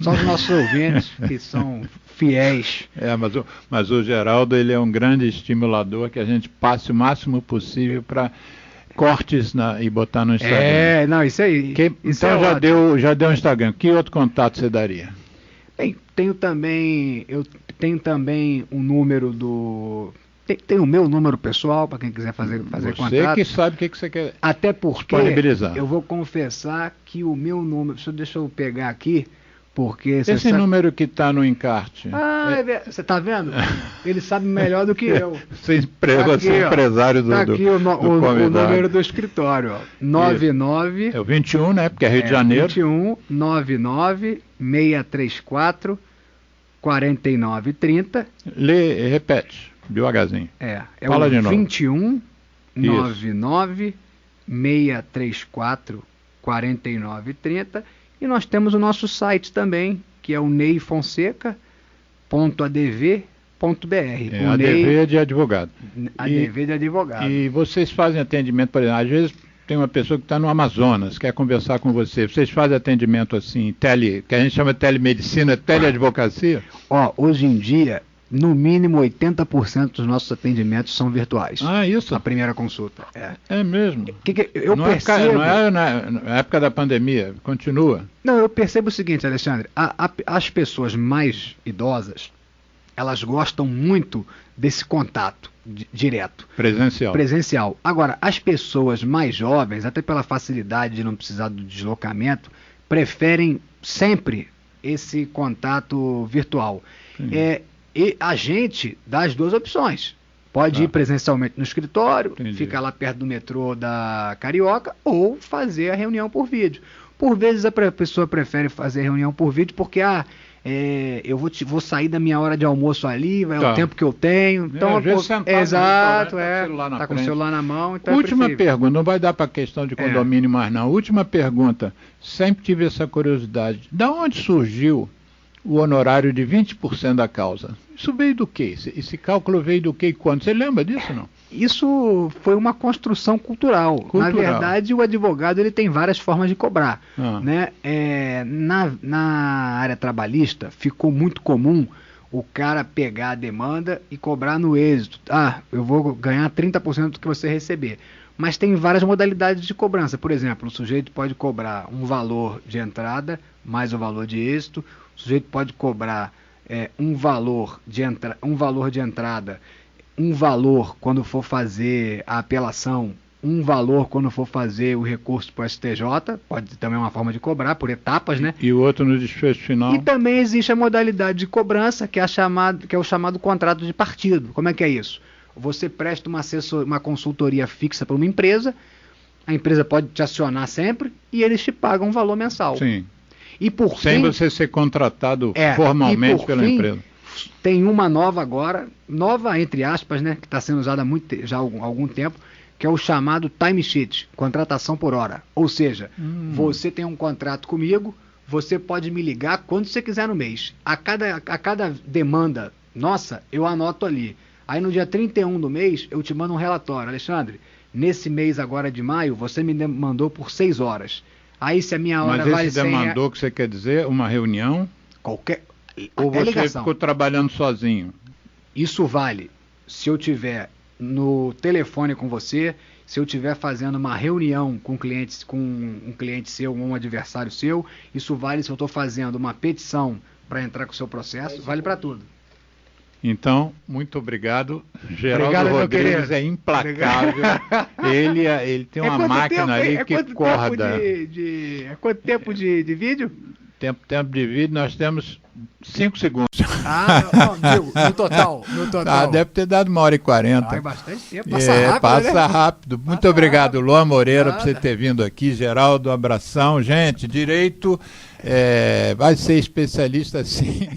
Só os nossos ouvintes que são fiéis. Mas o Geraldo, ele é um grande estimulador, que a gente passe o máximo possível para... cortes e botar no Instagram. Isso aí. Então já deu um Instagram. Que outro contato você daria? Bem, eu tenho também um número tem o meu número pessoal para quem quiser fazer contato. Você que sabe o que você quer. Até porque disponibilizar. Eu vou confessar que o meu número, deixa eu pegar aqui, porque esse número que está no encarte. Você está vendo? Ele sabe melhor do que eu. Você é empresário do aqui o número do escritório, ó. 99 é o 21, né? Porque é Rio de Janeiro. 21 99 634 4930. Repete, devagarzinho. Fala de novo. 21 99 634 4930. E nós temos o nosso site também, que é o neyfonseca.adv.br. ADV de advogado. ADV de advogado. E vocês fazem atendimento, por exemplo, às vezes tem uma pessoa que está no Amazonas, quer conversar com você. Vocês fazem atendimento assim, que a gente chama de telemedicina, teleadvocacia? Hoje em dia, no mínimo 80% dos nossos atendimentos são virtuais. Isso? A primeira consulta. É mesmo? Eu percebo... Não é na época da pandemia, continua? Não, eu percebo o seguinte, Alexandre, as pessoas mais idosas, elas gostam muito desse contato direto. Presencial. Agora, as pessoas mais jovens, até pela facilidade de não precisar do deslocamento, preferem sempre esse contato virtual. E a gente dá as duas opções. Pode ir presencialmente no escritório, ficar lá perto do metrô da Carioca, ou fazer a reunião por vídeo. Por vezes a pessoa prefere fazer reunião por vídeo porque eu vou sair da minha hora de almoço ali, vai o tempo que eu tenho. Então, exato, tá com o celular na mão. Então última pergunta, não vai dar para questão de condomínio mais não. Última pergunta, sempre tive essa curiosidade. Da onde surgiu o honorário de 20% da causa? Isso veio do quê? Esse cálculo veio do quê e quando? Você lembra disso ou não? Isso foi uma construção cultural. Na verdade, o advogado ele tem várias formas de cobrar. Né? Na área trabalhista, ficou muito comum o cara pegar a demanda e cobrar no êxito. Eu vou ganhar 30% do que você receber. Mas tem várias modalidades de cobrança. Por exemplo, o sujeito pode cobrar um valor de entrada mais o valor de êxito. O sujeito pode cobrar um valor de entrada, um valor quando for fazer a apelação, um valor quando for fazer o recurso para o STJ, pode também uma forma de cobrar, por etapas, né? E o outro no desfecho final. E também existe a modalidade de cobrança, que é o chamado contrato de partido. Como é que é isso? Você presta uma consultoria fixa para uma empresa, a empresa pode te acionar sempre, e eles te pagam um valor mensal. Sim. E por sem você ser contratado formalmente pela empresa. Tem uma nova agora, nova entre aspas, né, que está sendo usada já há algum tempo, que é o chamado time sheet, contratação por hora. Ou seja, você tem um contrato comigo, você pode me ligar quando você quiser no mês. A cada demanda nossa, eu anoto ali. Aí no dia 31 do mês, eu te mando um relatório. Alexandre, nesse mês agora de maio, você me demandou por 6 horas. Aí se a minha hora vale 100... Mas esse demandou que você quer dizer, uma reunião? Ou você ligação. Ficou trabalhando sozinho? Isso vale se eu tiver no telefone com você, se eu estiver fazendo uma reunião com um cliente seu, um adversário seu, isso vale se eu estou fazendo uma petição para entrar com o seu processo, vale para tudo. Então, muito obrigado. Geraldo Rodrigues é implacável. Ele tem uma máquina ali que corda. Quanto tempo de vídeo? Tempo de vídeo, nós temos 5 segundos. No total. Deve ter dado 1h40. É bastante tempo, passa rápido. Passa rápido. Muito obrigado, Luan Moreira, por você ter vindo aqui. Geraldo, abração. Gente, direito vai ser especialista sim.